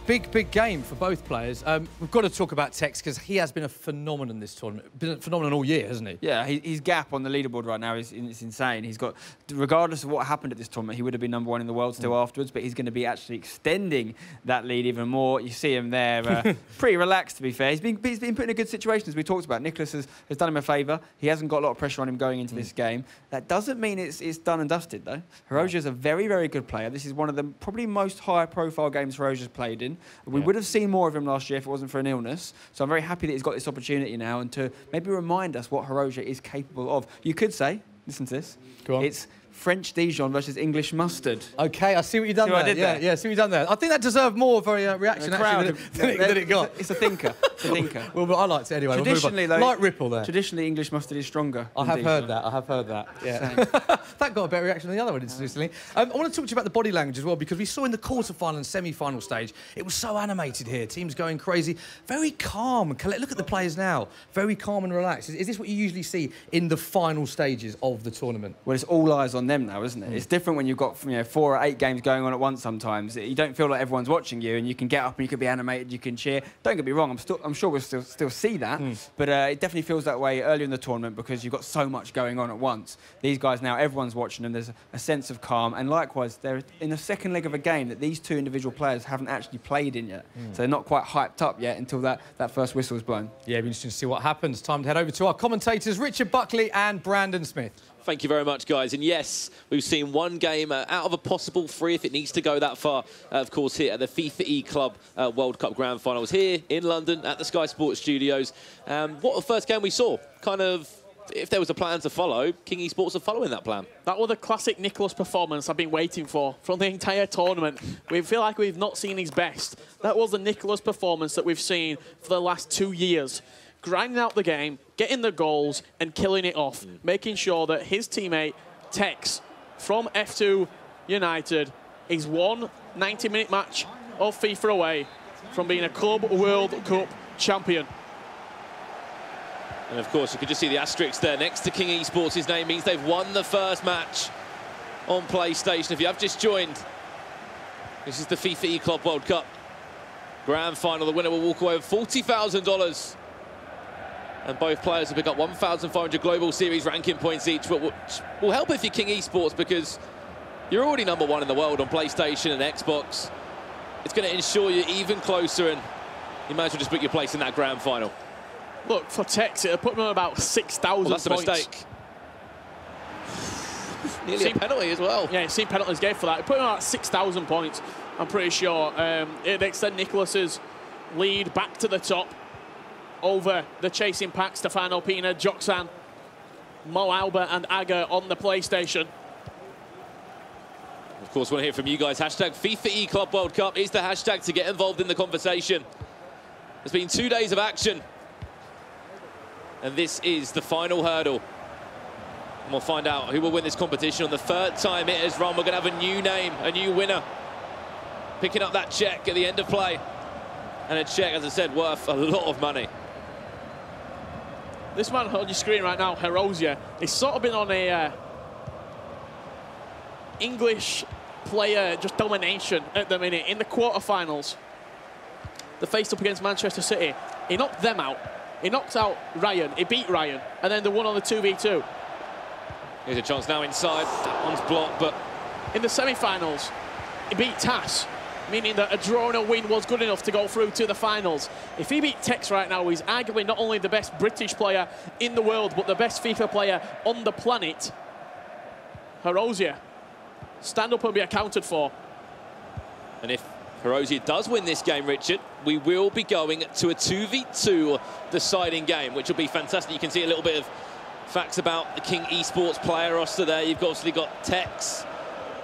Big game for both players. We've got to talk about Tex because he has been a phenomenon this tournament. Been a phenomenon all year, hasn't he? Yeah, his gap on the leaderboard right now is insane. He's got, regardless of what happened at this tournament, he would have been #1 in the world still afterwards, but he's going to be actually extending that lead even more. You see him there, pretty relaxed to be fair. He's been put in a good situation, as we talked about. Nicholas has done him a favour. He hasn't got a lot of pressure on him going into this game. That doesn't mean it's done and dusted, though. Harosia is a very, very good player. This is one of the probably most high-profile games Harosia's played in. We would have seen more of him last year if it wasn't for an illness. So I'm very happy that he's got this opportunity now and to maybe remind us what Harosia is capable of. You could say, listen to this, go on. It's French Dijon versus English mustard. Okay, I see what you've done there. Yeah, see what you've done there. I think that deserved more of a reaction actually than it got. It's a thinker. It's a thinker. Well, but I liked it anyway. Traditionally, though, light ripple there. Traditionally, English mustard is stronger. I have heard that. I have heard that. Yeah. That got a better reaction than the other one, interestingly. I want to talk to you about the body language as well, because we saw in the quarter-final and semi-final stage, it was so animated here. Teams going crazy. Very calm. Look at the players now. Very calm and relaxed. Is this what you usually see in the final stages of the tournament? Well, it's all eyes on them now, isn't it? It's different when you've got 4 or 8 games going on at once sometimes. You don't feel like everyone's watching you, and you can get up and you can be animated, you can cheer. Don't get me wrong, I'm sure we'll still see that, but it definitely feels that way earlier in the tournament because you've got so much going on at once. These guys now, everyone's watching them. There's a sense of calm, and likewise, they're in the second leg of a game that these 2 individual players haven't actually played in yet. So they're not quite hyped up yet until that first whistle is blown. Yeah, it'll be interesting to see what happens. Time to head over to our commentators, Richard Buckley and Brandon Smith. Thank you very much, guys. And yes, we've seen one game out of a possible 3 if it needs to go that far, of course, here at the FIFA eClub World Cup Grand Finals here in London at the Sky Sports Studios. What the first game we saw? Kind of, if there was a plan to follow, King Esports are following that plan. That was the classic Nicholas performance I've been waiting for from the entire tournament. We feel like we've not seen his best. That was the Nicholas performance that we've seen for the last 2 years. Grinding out the game, getting the goals, and killing it off, making sure that his teammate, Tex, from F2 United, is 1 90-minute match of FIFA away from being a Club World Cup champion. And of course, you can just see the asterisk there next to King Esports. His name means they've won the first match on PlayStation. If you have just joined, this is the FIFA eClub World Cup Grand Final. The winner will walk away with $40,000. And both players will pick up 1,500 Global Series ranking points each, but will help if you're King Esports because you're already #1 in the world on PlayStation and Xbox. It's going to ensure you're even closer, and you might as well just book your place in that grand final. Look, for Tex, it'll put him on about 6,000 points. That's a mistake. Nearly a penalty as well. Yeah, seen penalties gave for that. It put him on about 6,000 points, I'm pretty sure. It'd extend Nicholas's lead back to the top over the chasing pack, Stefano Pina, Joxan, Mo Alba and Aga on the PlayStation. Of course, we want to hear from you guys. Hashtag FIFA eClub World Cup is the hashtag to get involved in the conversation. There's been 2 days of action. And this is the final hurdle. And we'll find out who will win this competition on the 3rd time it has run. We're going to have a new name, a new winner. Picking up that check at the end of play. And a check, as I said, worth a lot of money. This man on your screen right now, Harosia, he's sort of been on a English player just domination at the minute in the quarterfinals. They faced up against Manchester City. He knocked them out. He knocked out Ryan. He beat Ryan. And then they won on the 2v2. Here's a chance now inside. That one's blocked, but... In the semi-finals, he beat TAS, meaning that a draw and a win was good enough to go through to the finals. If he beat Tex right now, he's arguably not only the best British player in the world, but the best FIFA player on the planet. Herozia, stand up and be accounted for. And if Herozia does win this game, Richard, we will be going to a 2v2 deciding game, which will be fantastic. You can see a little bit of facts about the King Esports player roster there. You've obviously got Tex,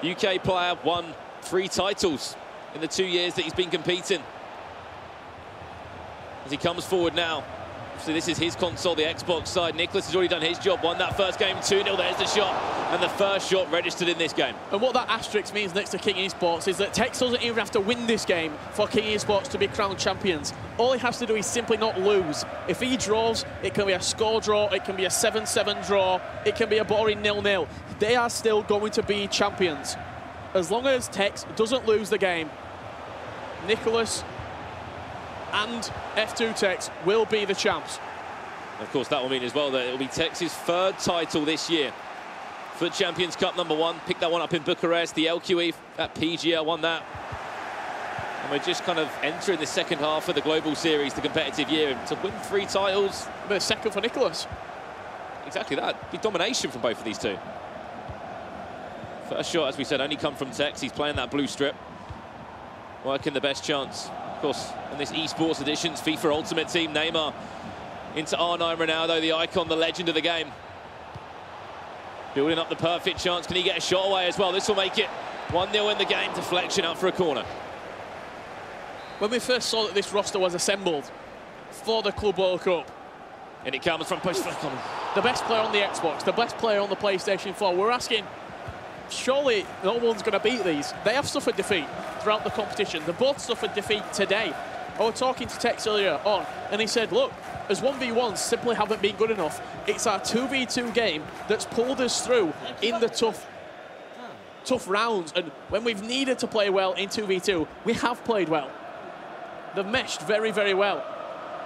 UK player, won 3 titles in the 2 years that he's been competing. As he comes forward now, so this is his console, the Xbox side. Nicholas has already done his job, won that first game 2-0. There's the shot, and the first shot registered in this game. And what that asterisk means next to King Esports is that Tex doesn't even have to win this game for King Esports to be crowned champions. All he has to do is simply not lose. If he draws, it can be a score draw, it can be a 7-7 draw, it can be a boring 0-0. They are still going to be champions. As long as Tex doesn't lose the game, Nicholas and F2 Tex will be the champs. Of course, that will mean as well that it will be Tex's 3rd title this year. FUT Champions Cup #1, picked that one up in Bucharest. The LQE at PGL won that. And we're just kind of entering the second half of the Global Series, the competitive year. And to win 3 titles... But a second for Nicholas. Exactly that. Be domination from both of these two. First shot, as we said, only come from Tex. He's playing that blue strip. Working the best chance. Of course, in this eSports edition's FIFA Ultimate Team, Neymar into R9 Ronaldo, the icon, the legend of the game. Building up the perfect chance. Can he get a shot away as well? This will make it 1-0 in the game. Deflection out for a corner. When we first saw that this roster was assembled for the Club World Cup, and it comes from post flash corner. The best player on the Xbox, the best player on the PlayStation 4. We're asking, surely no one's going to beat these. They have suffered defeat throughout the competition. They both suffered defeat today. I was talking to Tex earlier on, and he said, look, as 1v1s simply haven't been good enough. It's our 2v2 game that's pulled us through in the tough rounds. And when we've needed to play well in 2v2, we have played well. They've meshed very, very well.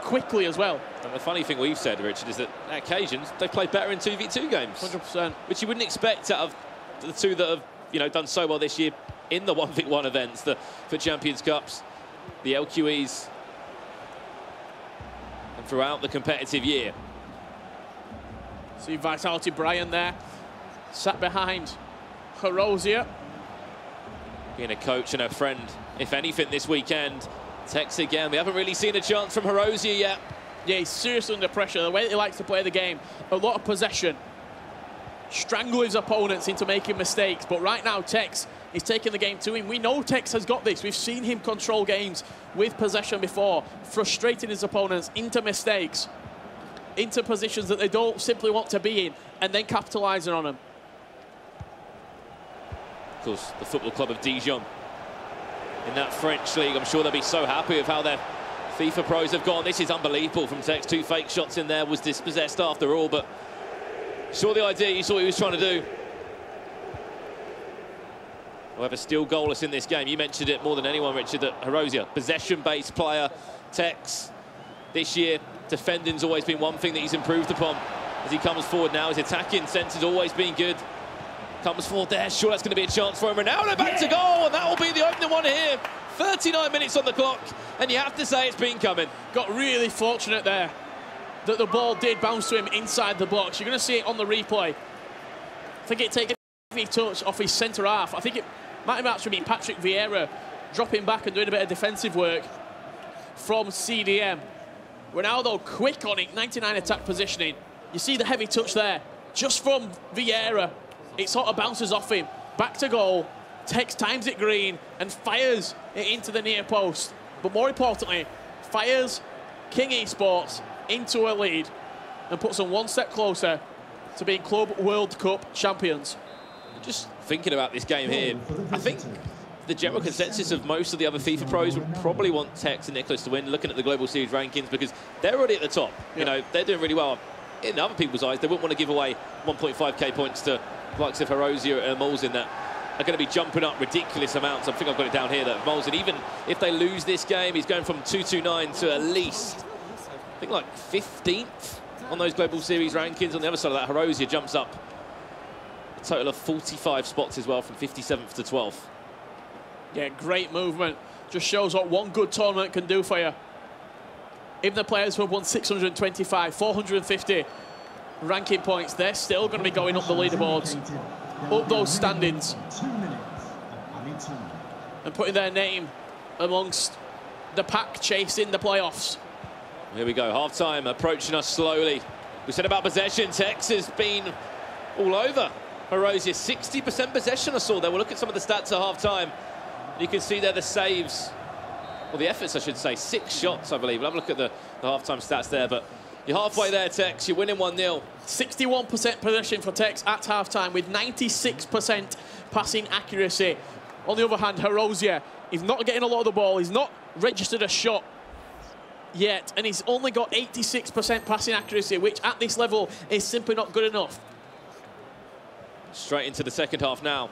Quickly as well. And the funny thing we've said, Richard, is that at occasions they've played better in 2v2 games. 100%. Which you wouldn't expect out of the two that have, you know, done so well this year in the 1v1 events, the FUT Champions Cups, the LQEs, and throughout the competitive year. See Vitality Brian there, sat behind Herozia. Being a coach and a friend, if anything, this weekend. Tex again. We haven't really seen a chance from Herozia yet. Yeah, he's seriously under pressure. The way that he likes to play the game, a lot of possession. Strangle his opponents into making mistakes. But right now, Tex is taking the game to him. We know Tex has got this. We've seen him control games with possession before, frustrating his opponents into mistakes, into positions that they don't simply want to be in, and then capitalising on them. Of course, the Football Club of Dijon in that French league. I'm sure they'll be so happy with how their FIFA pros have gone. This is unbelievable from Tex. 2 fake shots in there, was dispossessed after all, but saw the idea, you saw what he was trying to do. However, still goalless in this game. You mentioned it more than anyone, Richard, that Herozia, possession-based player. Tex, this year, defending's always been one thing that he's improved upon. As he comes forward now, his attacking sense has always been good. Comes forward there, sure that's going to be a chance for him. Ronaldo back to goal, and that will be the opening one here. 39 minutes on the clock, and you have to say it's been coming. Got really fortunate there that the ball did bounce to him inside the box. You're going to see it on the replay. I think it takes a heavy touch off his centre half. I think it might have actually been Patrick Vieira dropping back and doing a bit of defensive work from CDM. Ronaldo quick on it, 99 attack positioning. You see the heavy touch there, just from Vieira. It sort of bounces off him, back to goal. Tex times it green and fires it into the near post. But more importantly, fires King Esports into a lead and puts them one step closer to being Club World Cup champions. Just thinking about this game here, I think the general consensus of most of the other FIFA pros would probably want Tex and Nicholas to win, looking at the Global Series rankings, because they're already at the top. Yeah. You know, they're doing really well. In other people's eyes, they wouldn't want to give away 1.5k points to the likes of Herozia and Molzen that are going to be jumping up ridiculous amounts. I think I've got it down here that Molzen, even if they lose this game, he's going from 229 to at least, I think, like 15th on those Global Series rankings. On the other side of that, Herozia jumps up a total of 45 spots as well, from 57th to 12th. Yeah, great movement. Just shows what one good tournament can do for you. Even the players who have won 625, 450 ranking points, they're still going to be going up the leaderboards, up those standings, and putting their name amongst the pack chasing the playoffs. Here we go, half-time approaching us slowly. We said about possession, Tex has been all over Horosia. 60% possession I saw there. We'll look at some of the stats at half-time. You can see there the saves, or the efforts I should say, 6 shots I believe. We'll have a look at the half-time stats there, but you're halfway there, Tex. You're winning 1-0. 61% possession for Tex at half-time with 96% passing accuracy. On the other hand, Horosia, he's not getting a lot of the ball. He's not registered a shot yet, and he's only got 86% passing accuracy, which at this level is simply not good enough. Straight into the second half now.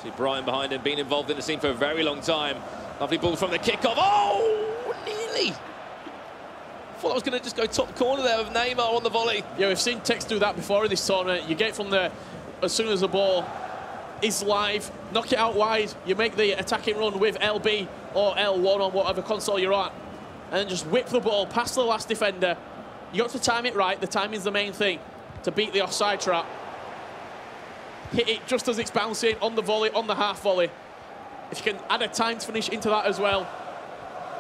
See Brian behind him, been involved in the scene for a very long time. Lovely ball from the kickoff. Oh, nearly. Thought I was going to just go top corner there with Neymar on the volley. Yeah, we've seen Tex do that before in this tournament. You get from the, as soon as the ball is live, knock it out wide, you make the attacking run with LB or L1 on whatever console you're at, and then just whip the ball past the last defender. You got to time it right. The timing's the main thing to beat the offside trap. Hit it just as it's bouncing on the volley, on the half volley. If you can add a timed finish into that as well,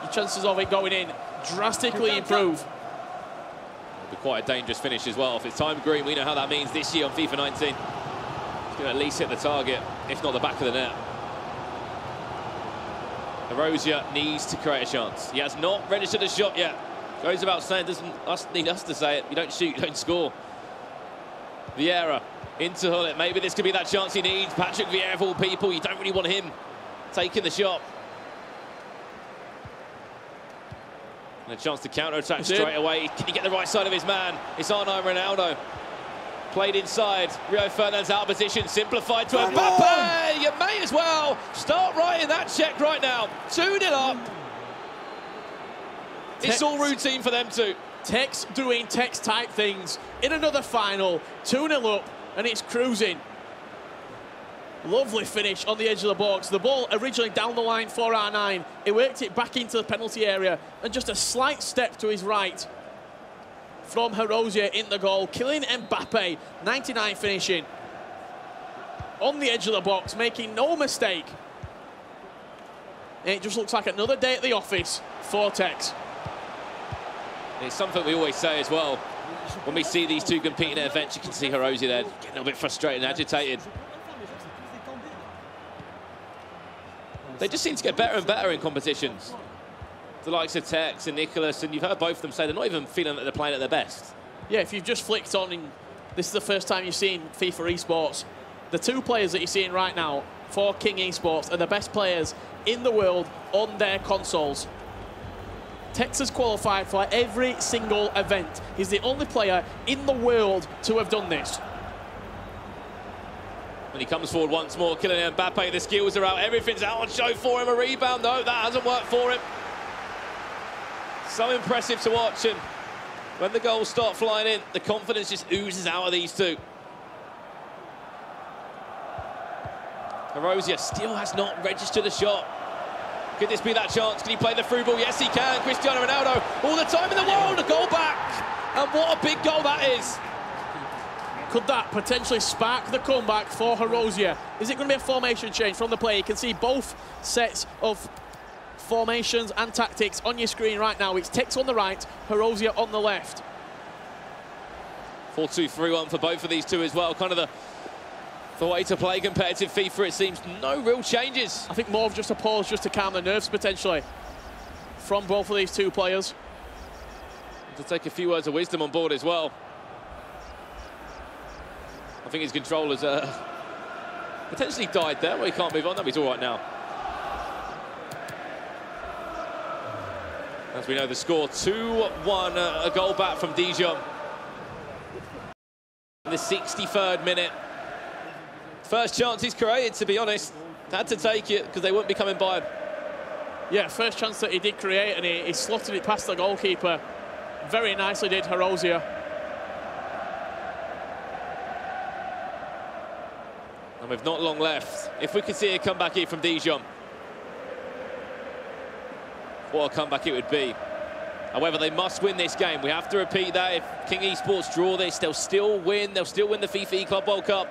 your chances of it going in drastically improve. It'll be quite a dangerous finish as well. If it's timed green, we know how that means this year on FIFA 19. It's going to at least hit the target, if not the back of the net. Horosia needs to create a chance. He has not registered a shot yet. Goes about saying, doesn't need us to say it. You don't shoot, you don't score. Vieira into Hullet. Maybe this could be that chance he needs. Patrick Vieira, of all people, you don't really want him taking the shot. And a chance to counter-attack straight away. Can he get the right side of his man? It's R9 Ronaldo. Played inside. Rio Ferdinand's out of position. Simplified to Mbappe. You may as well start writing that check right now. 2-0 up. It's all routine for them too. Tex doing Tex-type things in another final. 2-0 up, and it's cruising. Lovely finish on the edge of the box. The ball originally down the line for R9. He worked it back into the penalty area, and just a slight step to his right from Horosia in the goal. Kylian Mbappe, 99 finishing. On the edge of the box, making no mistake. And it just looks like another day at the office for Tex. It's something we always say as well. When we see these two competing at events, you can see Horosia there getting a little bit frustrated and agitated. They just seem to get better and better in competitions. The likes of Tex and Nicholas, and you've heard both of them say they're not even feeling that they're playing at their best. Yeah, if you've just flicked on, and this is the first time you've seen FIFA eSports, the two players that you're seeing right now for King Esports are the best players in the world on their consoles. Tex has qualified for every single event. He's the only player in the world to have done this. And he comes forward once more. Kylian Mbappe, the skills are out. Everything's out on show for him. A rebound, no, that hasn't worked for him. So impressive to watch. And when the goals start flying in, the confidence just oozes out of these two. Horosia still has not registered a shot. Could this be that chance? Can he play the through ball? Yes, he can. Cristiano Ronaldo, all the time in the world, a goal back. And what a big goal that is. Could that potentially spark the comeback for Horosia? Is it going to be a formation change from the play? You can see both sets of formations and tactics on your screen right now. It's Tex on the right, Horosia on the left. 4-2-3-1 for both of these two as well. Kind of the way to play competitive FIFA, it seems. No real changes. I think more of just a pause just to calm the nerves potentially from both of these two players. To take a few words of wisdom on board as well. I think his controller's potentially died there. Well, he can't move on. No, he's all right now. As we know, the score 2-1, a goal back from Dijon. In the 63rd minute. First chance he's created, to be honest. Had to take it because they wouldn't be coming by him. Yeah, first chance that he did create, and he slotted it past the goalkeeper. Very nicely did Horosia. And we've not long left. If we could see a comeback here from Dijon, what a comeback it would be. However, they must win this game. We have to repeat that. If King Esports draw this, they'll still win. They'll still win the FIFA eClub World Cup.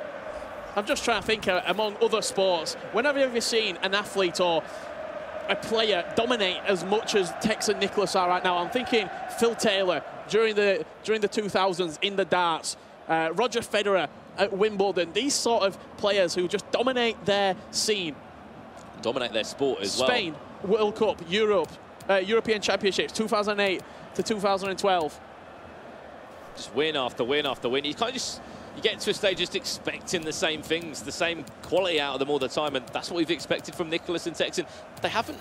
I'm just trying to think among other sports, when have you ever seen an athlete or a player dominate as much as Tex and Nicholas are right now? I'm thinking Phil Taylor during the 2000s in the darts, Roger Federer at Wimbledon. These sort of players who just dominate their scene. Dominate their sport as well. Spain, World Cup, Europe, European Championships, 2008 to 2012. Just win after win after win. You kind of just, you get to a stage just expecting the same things, the same quality out of them all the time, and that's what we've expected from Nicholas and Tex. They haven't,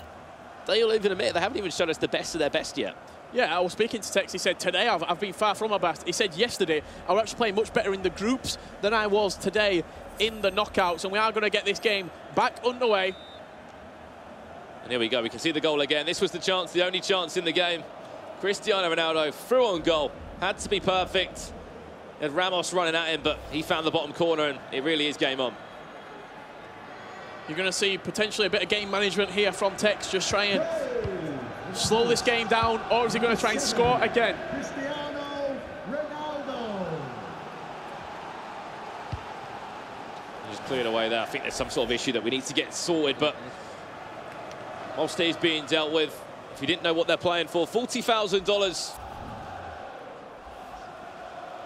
they'll even admit, they haven't even shown us the best of their best yet. Yeah, I was speaking to Tex. He said, today I've been far from my best. He said yesterday I was actually playing much better in the groups than I was today in the knockouts, and we are going to get this game back underway. And here we go, we can see the goal again. This was the chance, the only chance in the game. Cristiano Ronaldo threw on goal, had to be perfect. Had Ramos running at him, but he found the bottom corner, and it really is game on. You're going to see potentially a bit of game management here from Tex, just try and slow this game down, or is he going to try and score again? Cristiano Ronaldo. Just cleared away there. I think there's some sort of issue that we need to get sorted, but whilst he's being dealt with, if you didn't know what they're playing for, $40,000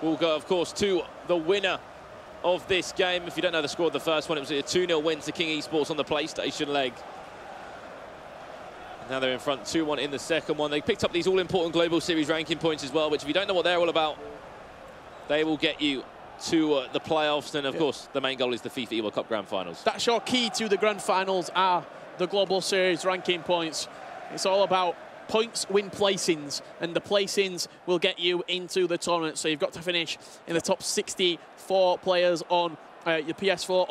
will go, of course, to the winner of this game. If you don't know the score of the first one, it was a 2-0 win to King Esports on the PlayStation leg. Now they're in front 2-1 in the second one. They picked up these all-important Global Series ranking points as well, which if you don't know what they're all about, they will get you to the playoffs. And, of course, the main goal is the FIFA World Cup Grand Finals. That's your key to the Grand Finals, are the Global Series ranking points. It's all about points win placings, and the placings will get you into the tournament. So you've got to finish in the top 64 players on your PS4,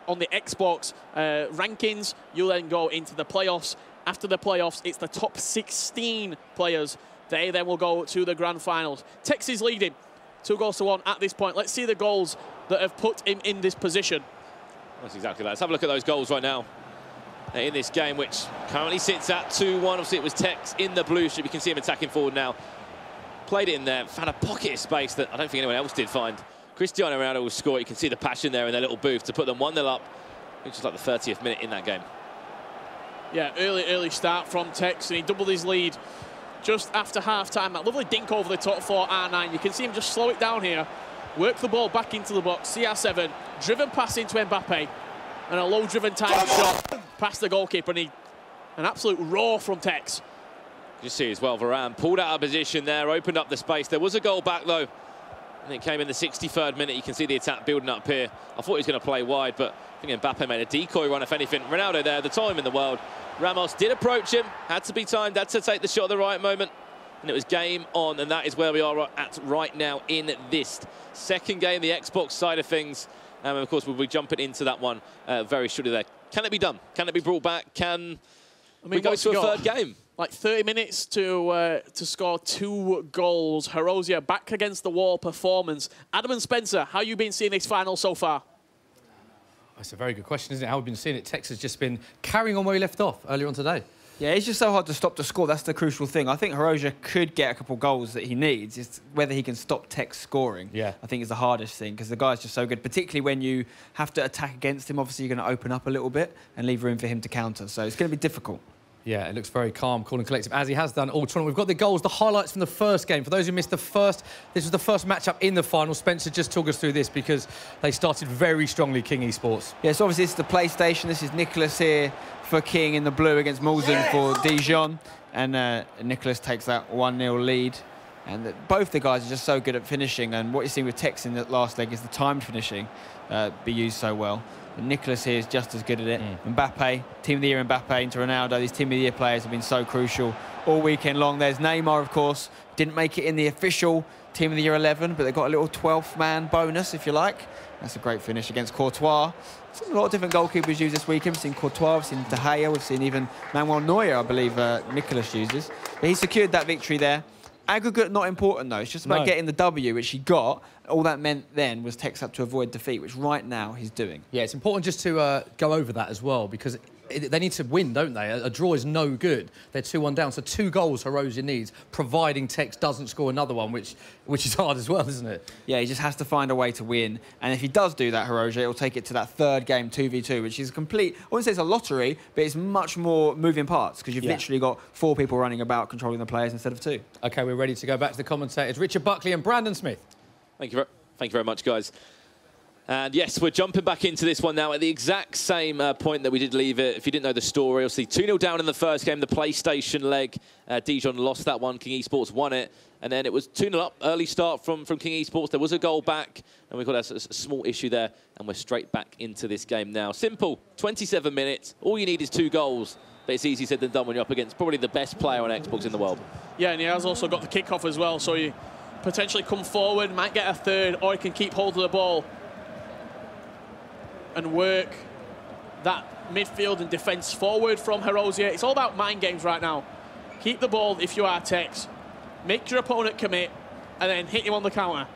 on the Xbox rankings. You'll then go into the playoffs. After the playoffs, it's the top 16 players. They then will go to the Grand Finals. Tex is leading 2-1 at this point. Let's see the goals that have put him in this position. That's exactly that. Let's have a look at those goals right now in this game, which currently sits at 2-1. Obviously, it was Tex in the blue strip. You can see him attacking forward now. Played it in there, found a pocket of space that I don't think anyone else did find. Cristiano Ronaldo will score. You can see the passion there in their little booth to put them 1-0 up, which is like the 30th minute in that game. Yeah, early start from Tex, and he doubled his lead just after half-time. That lovely dink over the top for R9. You can see him just slow it down here, work the ball back into the box. CR7, driven pass into Mbappe, and a low-driven time shot past the goalkeeper, and an absolute roar from Tex. You see as well, Varane pulled out of position there, opened up the space. There was a goal back, though, and it came in the 63rd minute. You can see the attack building up here. I thought he was going to play wide, but I think Mbappe made a decoy run, if anything. Ronaldo there, the time in the world. Ramos did approach him, had to be timed, had to take the shot at the right moment, and it was game on, and that is where we are at right now in this second game, the Xbox side of things. And of course, we'll be jumping into that one very shortly there. Can it be done? Can it be brought back? Can we go to a third game? Like 30 minutes to score 2 goals. Herozia back against the wall performance. Adam and Spencer, how you been seeing this final so far? That's a very good question, isn't it? How we've been seeing it. Tex has just been carrying on where he left off earlier on today. Yeah, it's just so hard to stop the score. That's the crucial thing. I think Herozia could get a couple of goals that he needs. It's whether he can stop Tex scoring. Yeah, I think is the hardest thing, because the guy's just so good, particularly when you have to attack against him. Obviously, you're going to open up a little bit and leave room for him to counter. So it's going to be difficult. Yeah, it looks very calm, cool and collective, as he has done all tournament. We've got the goals, the highlights from the first game. For those who missed the first, this was the first matchup in the final. Spencer, just talk us through this, because they started very strongly, King Esports. Yeah, so obviously this is the PlayStation. This is Nicholas here for King in the blue against Mulzen for Dijon. And Nicholas takes that 1-0 lead. And both the guys are just so good at finishing. And what you're seeing with Tex in the last leg is the timed finishing be used so well. Nicholas here is just as good at it. Mbappe, Team of the Year Mbappe into Ronaldo. These Team of the Year players have been so crucial all weekend long. There's Neymar, of course. Didn't make it in the official Team of the Year 11, but they got a little 12th man bonus, if you like. That's a great finish against Courtois. A lot of different goalkeepers used this weekend. We've seen Courtois, we've seen De Gea, we've seen even Manuel Neuer, I believe Nicholas uses. But he secured that victory there. Aggregate not important though. It's just about getting the W, which he got. All that meant then was Tex had to avoid defeat, which right now he's doing. Yeah, it's important just to go over that as well, because they need to win, don't they? A draw is no good. They're 2-1 down, so 2 goals Horosia needs, providing Tex doesn't score another one, which is hard as well, isn't it? Yeah, he just has to find a way to win. And if he does do that, Horosia, it'll take it to that third game, 2v2, which is a complete, I wouldn't say it's a lottery, but it's much more moving parts, because you've literally got 4 people running about controlling the players instead of 2. OK, we're ready to go back to the commentators. Richard Buckley and Brandon Smith. Thank you very much, guys. And yes, we're jumping back into this one now at the exact same point that we did leave it. If you didn't know the story, obviously 2-0 down in the first game, the PlayStation leg. Dijon lost that one, King Esports won it. And then it was 2-0 up, early start from King Esports. There was a goal back, and we've got a small issue there, and we're straight back into this game now. Simple, 27 minutes. All you need is 2 goals. But it's easier said than done when you're up against probably the best player on Xbox in the world. Yeah, and he has also got the kickoff as well, so you potentially come forward, might get a third, or he can keep hold of the ball and work that midfield and defence forward from Horosia. It's all about mind games right now. Keep the ball if you are Tex. Make your opponent commit, and then hit him on the counter.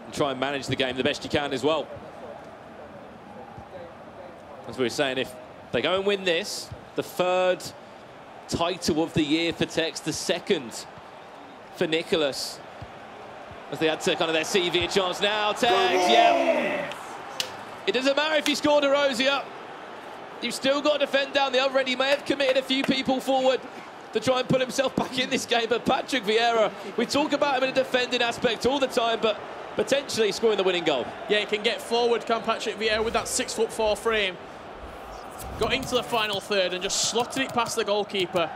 And try and manage the game the best you can as well. As we were saying, if they go and win this, the 3rd title of the year for Tex, the 2nd for Nicholas. As they had to kind of their CV a chance now. Tex, yeah. It doesn't matter if you scored Horosia. You've still got to defend down the other end. He may have committed a few people forward to try and put himself back in this game, but Patrick Vieira, we talk about him in a defending aspect all the time, but potentially scoring the winning goal. Yeah, he can get forward, can Patrick Vieira, with that 6'4" frame. Got into the final third and just slotted it past the goalkeeper.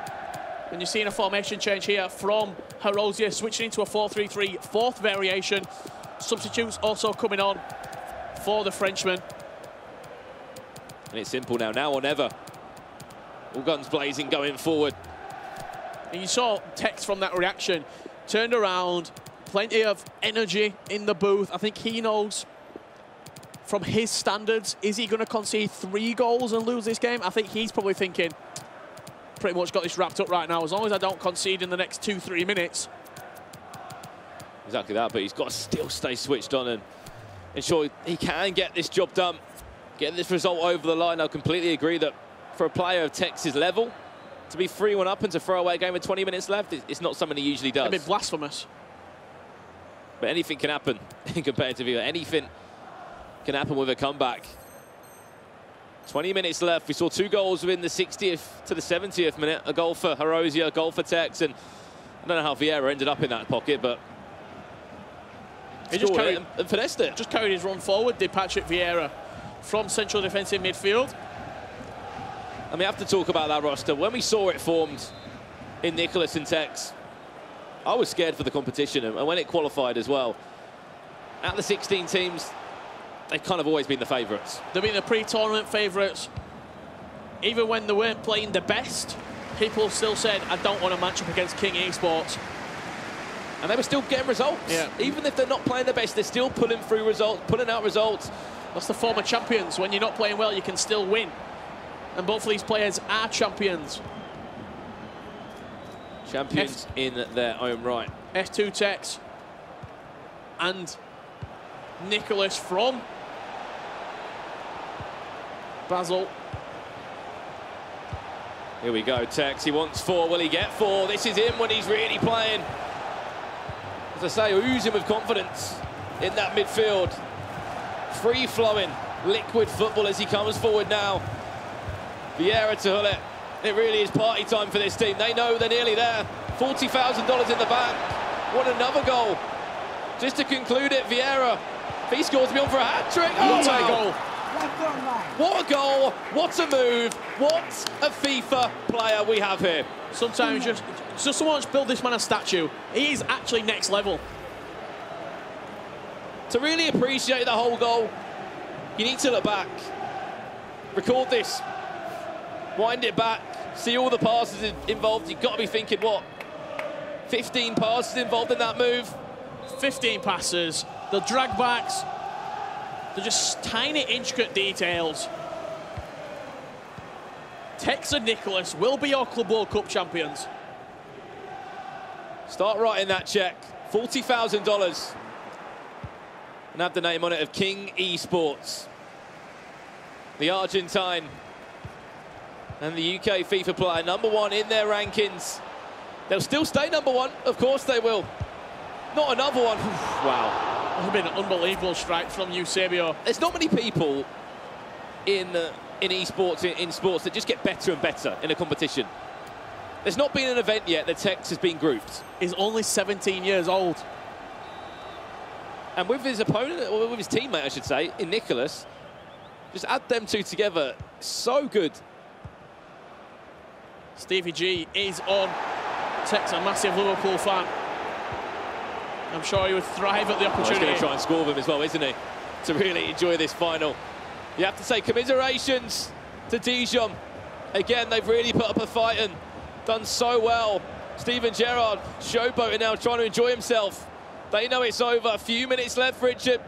And you're seeing a formation change here from Horosia, switching into a 4-3-3, 4th variation. Substitutes also coming on for the Frenchman. And it's simple now or never. All guns blazing going forward. And you saw Tex from that reaction, turned around, plenty of energy in the booth. I think he knows from his standards, is he going to concede 3 goals and lose this game? I think he's probably thinking, pretty much got this wrapped up right now. As long as I don't concede in the next 2-3 minutes. Exactly that, but he's got to still stay switched on and ensure he can get this job done, get this result over the line. I completely agree that for a player of Tex's level, to be 3-1 up and to throw away a game with 20 minutes left, it's not something he usually does. A bit blasphemous. But anything can happen in competitive FIFA. Anything can happen with a comeback. 20 minutes left. We saw 2 goals within the 60th to the 70th minute. A goal for Horosia, a goal for Tex, and I don't know how Vieira ended up in that pocket, but he just carried and finessed it. Just carried his run forward, did Patrick Vieira from central defensive midfield. And we have to talk about that roster. When we saw it formed in Nicholas and Tex, I was scared for the competition, and when it qualified as well. Out of the 16 teams, they've kind of always been the favourites. They've been the pre-tournament favourites. Even when they weren't playing the best, people still said, I don't want to match up against King Esports. And they were still getting results. Yeah. Even if they're not playing the best, they're still pulling through results, pulling out results. That's the former champions. When you're not playing well, you can still win. And both of these players are champions. Champions in their own right. F2 Tex and Nicholas from Basel. Here we go, Tex. He wants 4. Will he get 4? This is him when he's really playing. As I say, oozing with confidence in that midfield. Free-flowing, liquid football as he comes forward now. Vieira to Hullet. It really is party time for this team. They know they're nearly there. $40,000 in the bank. Want another goal. Just to conclude it, Vieira. If he scores, beyond for a hat-trick. Oh, what a goal. What a goal. What a move. What a FIFA player we have here. Sometimes just someone build this man a statue. He is actually next level. To really appreciate the whole goal, you need to look back. Record this. Wind it back. See all the passes involved. You've got to be thinking, what? 15 passes involved in that move? 15 passes. The drag backs. They're just tiny, intricate details. Tex and Nicholas will be your Club World Cup champions. Start writing that check. $40,000. And have the name on it of King Esports. The Argentine and the UK FIFA player, #1 in their rankings. They'll still stay #1, of course they will. Not another one. Wow. That would have been an unbelievable strike from Eusebio. There's not many people in esports, in sports, that just get better and better in a competition. There's not been an event yet that Tex has been grouped. He's only 17 years old. And with his opponent, or with his teammate, I should say, in Nicholas, just add them two together. So good. Stevie G is on. Tex, a massive Liverpool fan. I'm sure he would thrive at the opportunity. He's going to try and score them as well, isn't he? To really enjoy this final. You have to say commiserations to Dijon. Again, they've really put up a fight and done so well. Steven Gerrard showboating now, trying to enjoy himself. They know it's over. A few minutes left, Richard.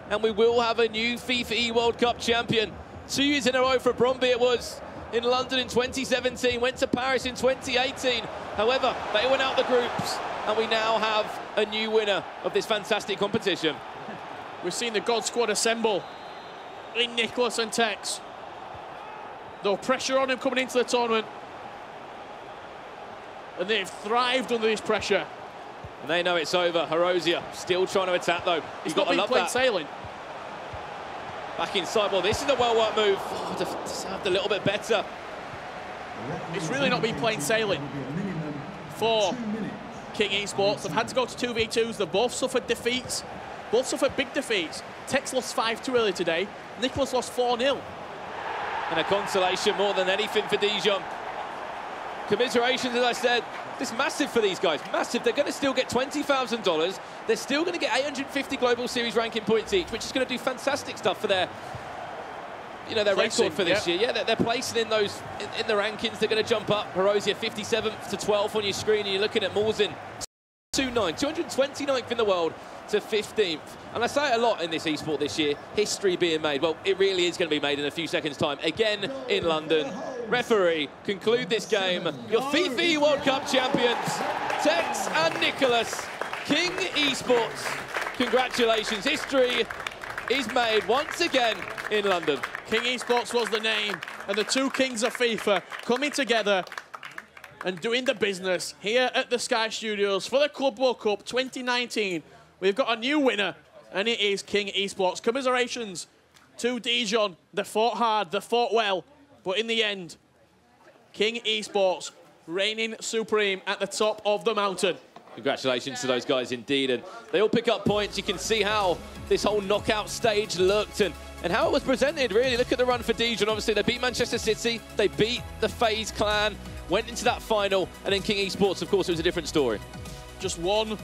And we will have a new FIFA E-World Cup champion. 2 years in a row for Bromby it was. In London in 2017, went to Paris in 2018. However, they went out the groups. And we now have a new winner of this fantastic competition. We've seen the God Squad assemble in Nicholas and Tex. No pressure on him coming into the tournament. And they've thrived under this pressure. And they know it's over. Herozia still trying to attack, though. He's not been plain sailing. Back inside. Well, this is a well-worked move. Oh, deserved a little bit better. It's really not been plain sailing for King Esports. They've had to go to 2v2s. They've both suffered defeats. Both suffered big defeats. Tex lost 5-2 earlier today. Nicholas lost 4-0. And a consolation more than anything for Dijon. Commiserations, as I said. This is massive for these guys. Massive. They're going to still get $20,000. They're still going to get 850 Global Series ranking points each, which is going to do fantastic stuff for their, you know, their record for this year. Yeah, they're placing in those in the rankings. They're going to jump up. Herozia 57th to 12th on your screen, and you're looking at Morzin 229th in the world to 15th. And I say it a lot in this esport this year, history being made. Well, it really is going to be made in a few seconds' time. Again in London. Referee, conclude this game. Your FIFA World Cup champions, Tex and Nicholas, King Esports. Congratulations, history is made once again in London. King Esports was the name, and the two kings of FIFA coming together and doing the business here at the Sky Studios for the Club World Cup 2019. We've got a new winner, and it is King Esports. Commiserations to Dijon. They fought hard, they fought well, but in the end, King Esports reigning supreme at the top of the mountain. Congratulations to those guys indeed, and they all pick up points. You can see how this whole knockout stage looked and how it was presented, really. Look at the run for Dijon. Obviously, they beat Manchester City, they beat the FaZe clan, went into that final, and then King Esports, of course, it was a different story. Just one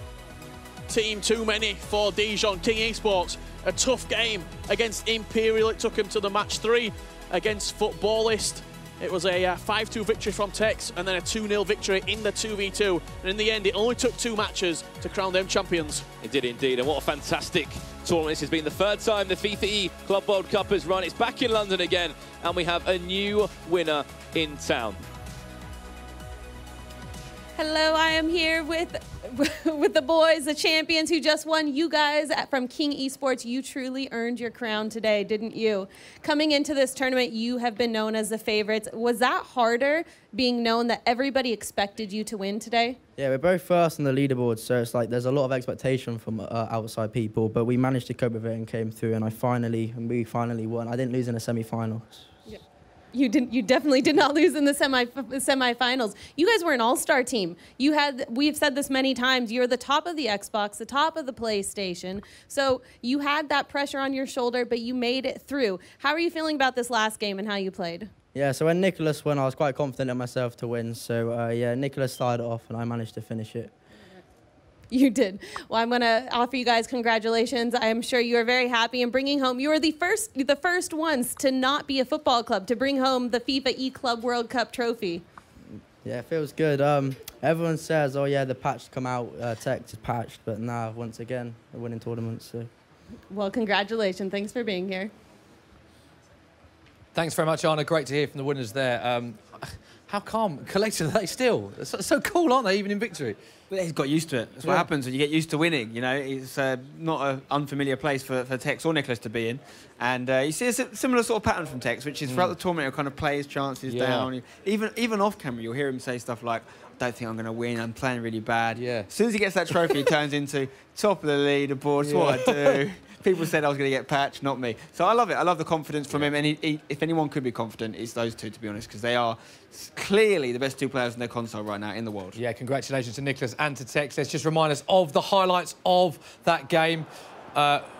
team too many for Dijon. King Esports, a tough game against Imperial. It took him to the match 3 against Footballist. It was a 5-2 victory from Tex and then a 2-0 victory in the 2v2. And in the end, it only took 2 matches to crown them champions. It did indeed, and what a fantastic tournament this has been. The 3rd time the FIFA Club World Cup has run. It's back in London again, and we have a new winner in town. Hello, I am here with the boys, the champions who just won. You guys from King Esports, you truly earned your crown today, didn't you? Coming into this tournament, you have been known as the favorites. Was that harder, being known that everybody expected you to win today? Yeah, we're both first on the leaderboard, so it's like there's a lot of expectation from outside people, but we managed to cope with it and came through, and we finally won. I didn't lose in the semi-finals. You definitely did not lose in the semifinals. You guys were an all-star team. We've said this many times, you're the top of the Xbox, the top of the PlayStation. So you had that pressure on your shoulder, but you made it through. How are you feeling about this last game and how you played? Yeah, so when Nicholas won, I was quite confident in myself to win. So yeah, Nicholas started off and I managed to finish it. You did. Well, I'm going to offer you guys congratulations. I'm sure you are very happy in bringing home. You were the first ones to not be a football club, to bring home the FIFA eClub World Cup trophy. Yeah, it feels good. Everyone says, oh yeah, the patch come out, Tex is patched, but nah, once again, we're winning tournaments. So. Well, congratulations. Thanks for being here. Thanks very much, Anna. Great to hear from the winners there. How calm, collected are they still? So cool, aren't they, even in victory? But he's got used to it. That's what happens when you get used to winning. You know, it's not an unfamiliar place for Tex or Nicholas to be in. And you see a similar sort of pattern from Tex, which is throughout the tournament, he'll kind of play his chances down. Even off camera, you'll hear him say stuff like, I don't think I'm going to win, I'm playing really bad. Yeah. As soon as he gets that trophy, he turns into top of the leaderboard. It's what I do. People said I was going to get patched, not me. So I love it. I love the confidence from him. And if anyone could be confident, it's those two, to be honest, because they are clearly the best two players in their console right now in the world. Yeah, congratulations to Nicholas and to Tex. Let's just remind us of the highlights of that game.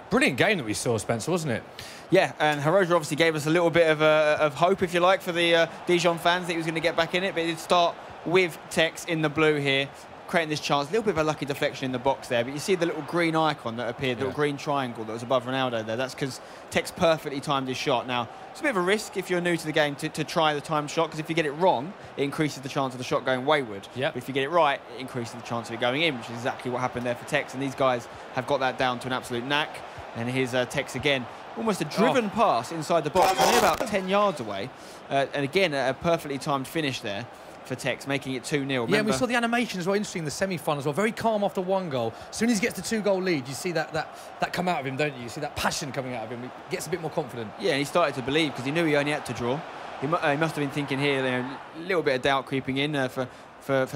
Brilliant game that we saw, Spencer, wasn't it? Yeah, and Hiroja obviously gave us a little bit of hope, if you like, for the Dijon fans that he was going to get back in it. But it did start with Tex in the blue here, creating this chance. A little bit of a lucky deflection in the box there, but you see the little green icon that appeared, the little green triangle that was above Ronaldo there. That's because Tex perfectly timed his shot. Now, it's a bit of a risk if you're new to the game to try the timed shot, because if you get it wrong, it increases the chance of the shot going wayward. But if you get it right, it increases the chance of it going in, which is exactly what happened there for Tex. And these guys have got that down to an absolute knack. And here's Tex again. Almost a driven pass inside the box, only about 10 yards away. And again, a perfectly timed finish there for Tex, making it 2-0. Yeah, and we saw the animation as well, interesting, the semi-final as well. Very calm after one goal. As soon as he gets the 2-goal lead, you see that come out of him, don't you? You see that passion coming out of him. He gets a bit more confident. Yeah, and he started to believe, because he knew he only had to draw. He must have been thinking here, a little bit of doubt creeping in for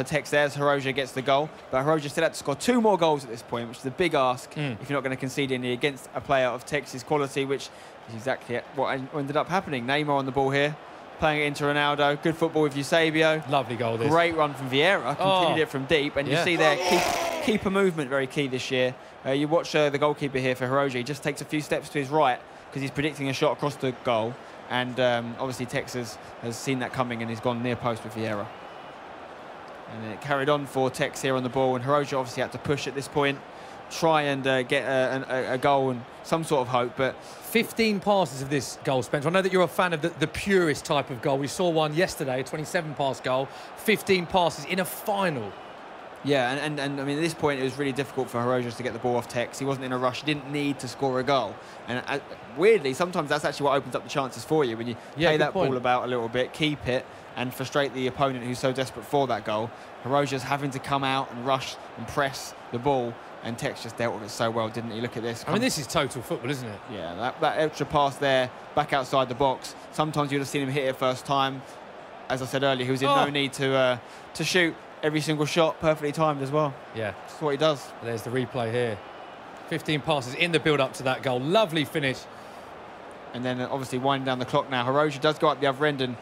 Tex there as Hiroja gets the goal. But Hiroja still had to score 2 more goals at this point, which is a big ask if you're not going to concede any against a player of Tex's quality, which is exactly what ended up happening. Neymar on the ball here, playing it into Ronaldo. Good football with Eusebio. Lovely goal this. Great run from Vieira, continued it from deep. And you see there, keeper movement very key this year. You watch the goalkeeper here for Hiroja. He just takes a few steps to his right because he's predicting a shot across the goal. And obviously Tex has seen that coming and he's gone near post with Vieira. And it carried on for Tex here on the ball, and Hiroja obviously had to push at this point, try and get a goal and some sort of hope. But 15 passes of this goal, Spencer. I know that you're a fan of the purest type of goal. We saw one yesterday, a 27-pass goal, 15 passes in a final. Yeah, and I mean, at this point, it was really difficult for Hiroja to get the ball off Tex. He wasn't in a rush. He didn't need to score a goal. And weirdly, sometimes that's actually what opens up the chances for you, when you play that ball about a little bit, keep it, and frustrate the opponent who's so desperate for that goal. Hiroja's having to come out and rush and press the ball, and Tex just dealt with it so well, didn't he? Look at this. I mean, this is total football, isn't it? Yeah, that extra pass there, back outside the box. Sometimes you'd have seen him hit it first time. As I said earlier, he was in no need to shoot every single shot, perfectly timed as well. Yeah. That's what he does. There's the replay here. 15 passes in the build-up to that goal. Lovely finish. And then obviously winding down the clock now. Hiroja does go up the other end and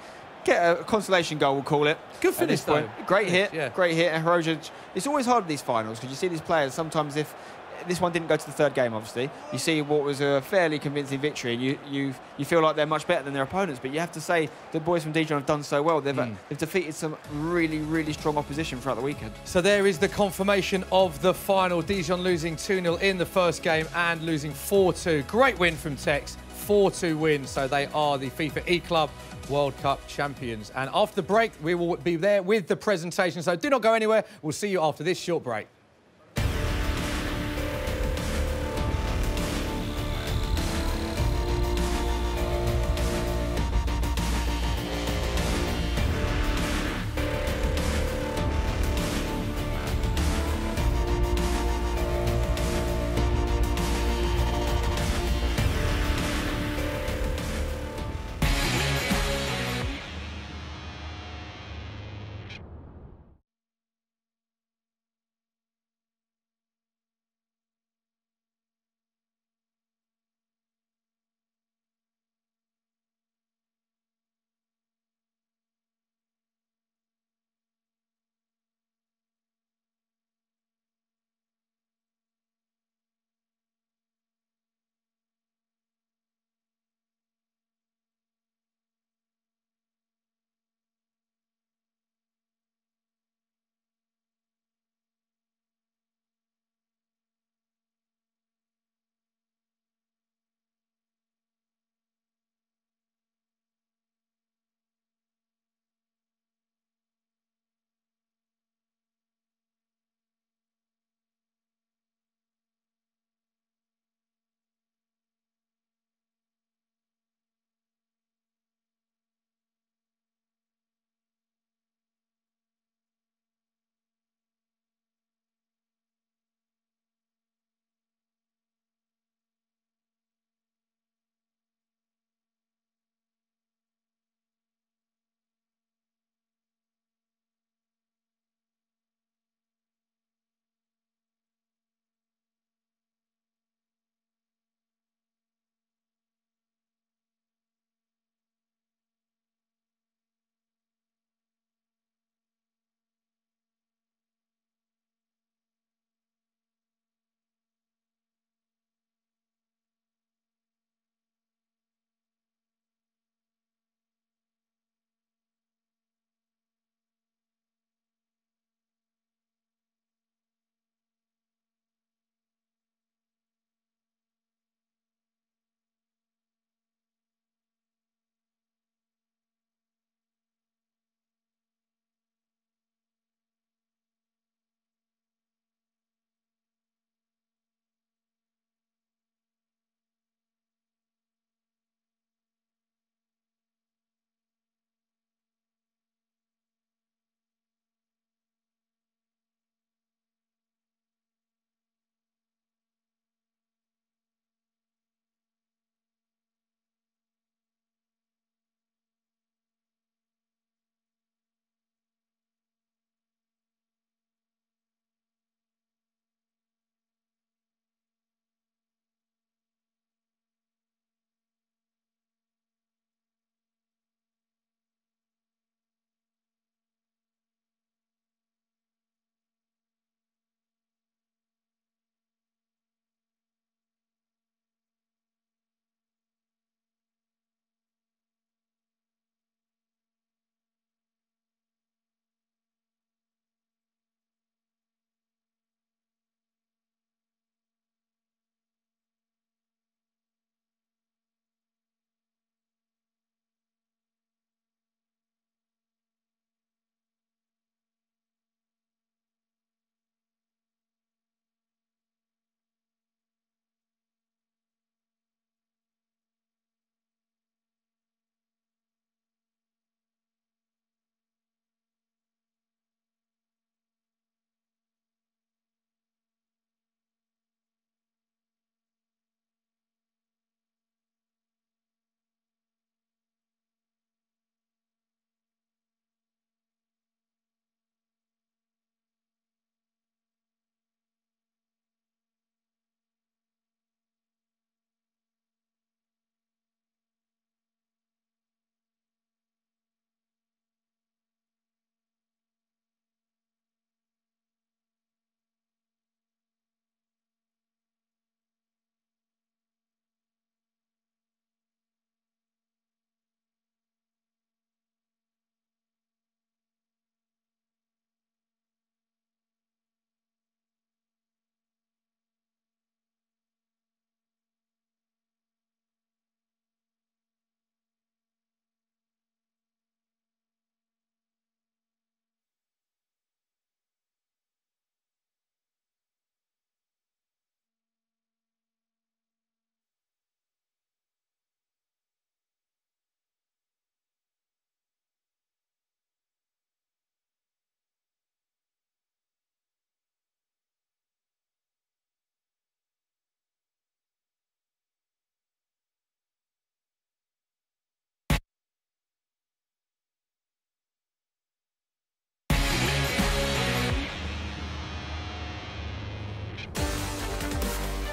get a consolation goal, we'll call it. Good finish, though. Great hit, great hit. And Hiroja, it's always hard with these finals, because you see these players, sometimes if this one didn't go to the third game, obviously, you see what was a fairly convincing victory, and you feel like they're much better than their opponents. But you have to say the boys from Dijon have done so well. They've defeated some really, really strong opposition throughout the weekend. So there is the confirmation of the final. Dijon losing 2-0 in the first game and losing 4-2. Great win from Tex. 4-2 win, so they are the FIFA eClub World Cup champions. And after the break, we will be there with the presentation. So do not go anywhere. We'll see you after this short break.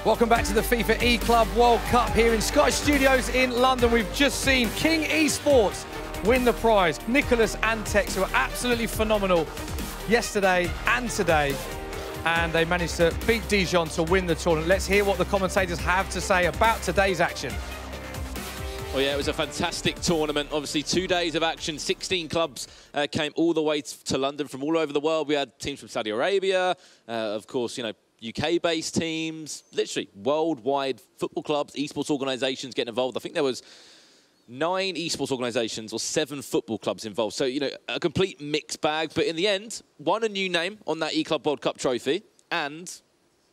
Welcome back to the FIFA eClub World Cup here in Sky Studios in London. We've just seen King Esports win the prize. Nicholas and Tex, who are absolutely phenomenal yesterday and today. And they managed to beat Dijon to win the tournament. Let's hear what the commentators have to say about today's action. Well, yeah, it was a fantastic tournament. Obviously, 2 days of action. 16 clubs came all the way to London from all over the world. We had teams from Saudi Arabia, of course, you know, UK-based teams, literally worldwide football clubs, esports organisations getting involved. I think there was 9 esports organisations or 7 football clubs involved. So, you know, a complete mixed bag. But in the end, won a new name on that eClub World Cup trophy and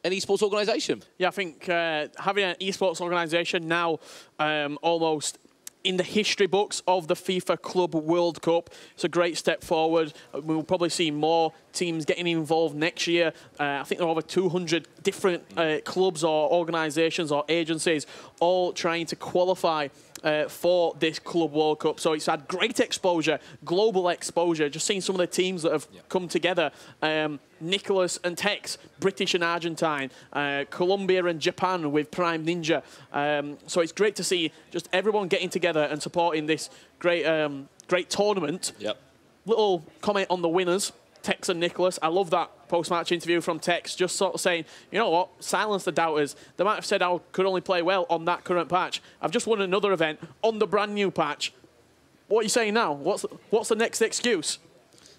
an esports organisation. Yeah, I think having an esports organisation now almost in the history books of the FIFA Club World Cup, it's a great step forward. We'll probably see more teams getting involved next year. I think there are over 200 different clubs or organisations or agencies all trying to qualify for this Club World Cup. So it's had great exposure, global exposure. Just seeing some of the teams that have come together. Nicholas and Tex, British and Argentine, Colombia and Japan with Prime Ninja. So it's great to see just everyone getting together and supporting this great great tournament. Yep. Little comment on the winners, Tex and Nicholas. I love that post-match interview from Tex, just sort of saying, you know what, silence the doubters. They might have said I could only play well on that current patch. I've just won another event on the brand new patch. What are you saying now? What's the next excuse?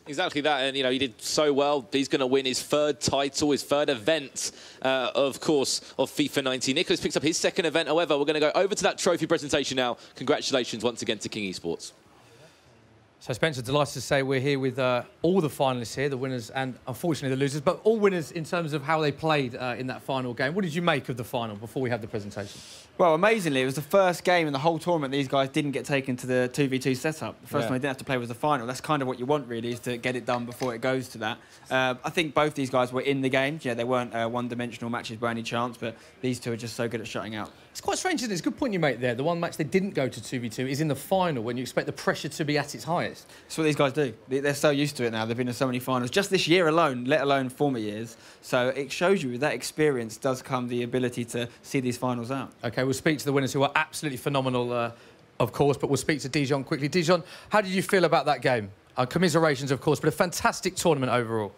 Exactly that, and you know, he did so well. He's going to win his 3rd title, his 3rd event, of course, of FIFA 19. Nicholas picks up his 2nd event. However, we're going to go over to that trophy presentation now. Congratulations once again to King Esports. So, Spencer, delighted to say we're here with all the finalists here, the winners and, unfortunately, the losers, but all winners in terms of how they played in that final game. What did you make of the final before we have the presentation? Well, amazingly, it was the first game in the whole tournament these guys didn't get taken to the 2v2 setup. The first one they didn't have to play was the final. That's kind of what you want, really, is to get it done before it goes to that. I think both these guys were in the game. Yeah, they weren't one-dimensional matches by any chance, but these two are just so good at shutting out. It's quite strange, isn't it? It's a good point you make there. The one match they didn't go to 2v2 is in the final when you expect the pressure to be at its highest. That's what these guys do. They're so used to it now. They've been in so many finals. Just this year alone, let alone former years. So it shows you with that experience does come the ability to see these finals out. OK, we'll speak to the winners who are absolutely phenomenal, of course, but we'll speak to Dijon quickly. Dijon, how did you feel about that game? Commiserations, of course, but a fantastic tournament overall.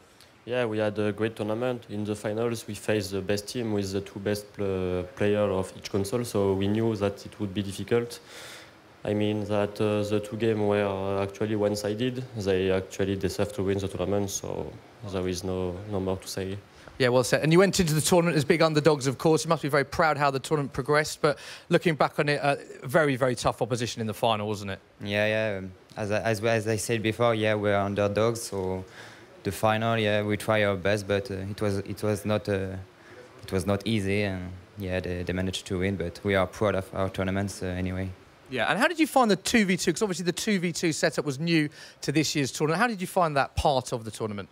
Yeah, we had a great tournament. In the finals, we faced the best team with the 2 best players of each console, so we knew that it would be difficult. I mean that the 2 games were actually one-sided. They actually deserve to win the tournament, so there is no more to say. Yeah, well said. And you went into the tournament as big underdogs, of course. You must be very proud how the tournament progressed, but looking back on it, very, very tough opposition in the final, wasn't it? Yeah. As I said before, yeah, we're underdogs, so the final, yeah, we try our best, but it was not easy, and yeah, they managed to win. But we are proud of our tournaments anyway. Yeah, and how did you find the 2v2? Because obviously the 2v2 setup was new to this year's tournament. How did you find that part of the tournament?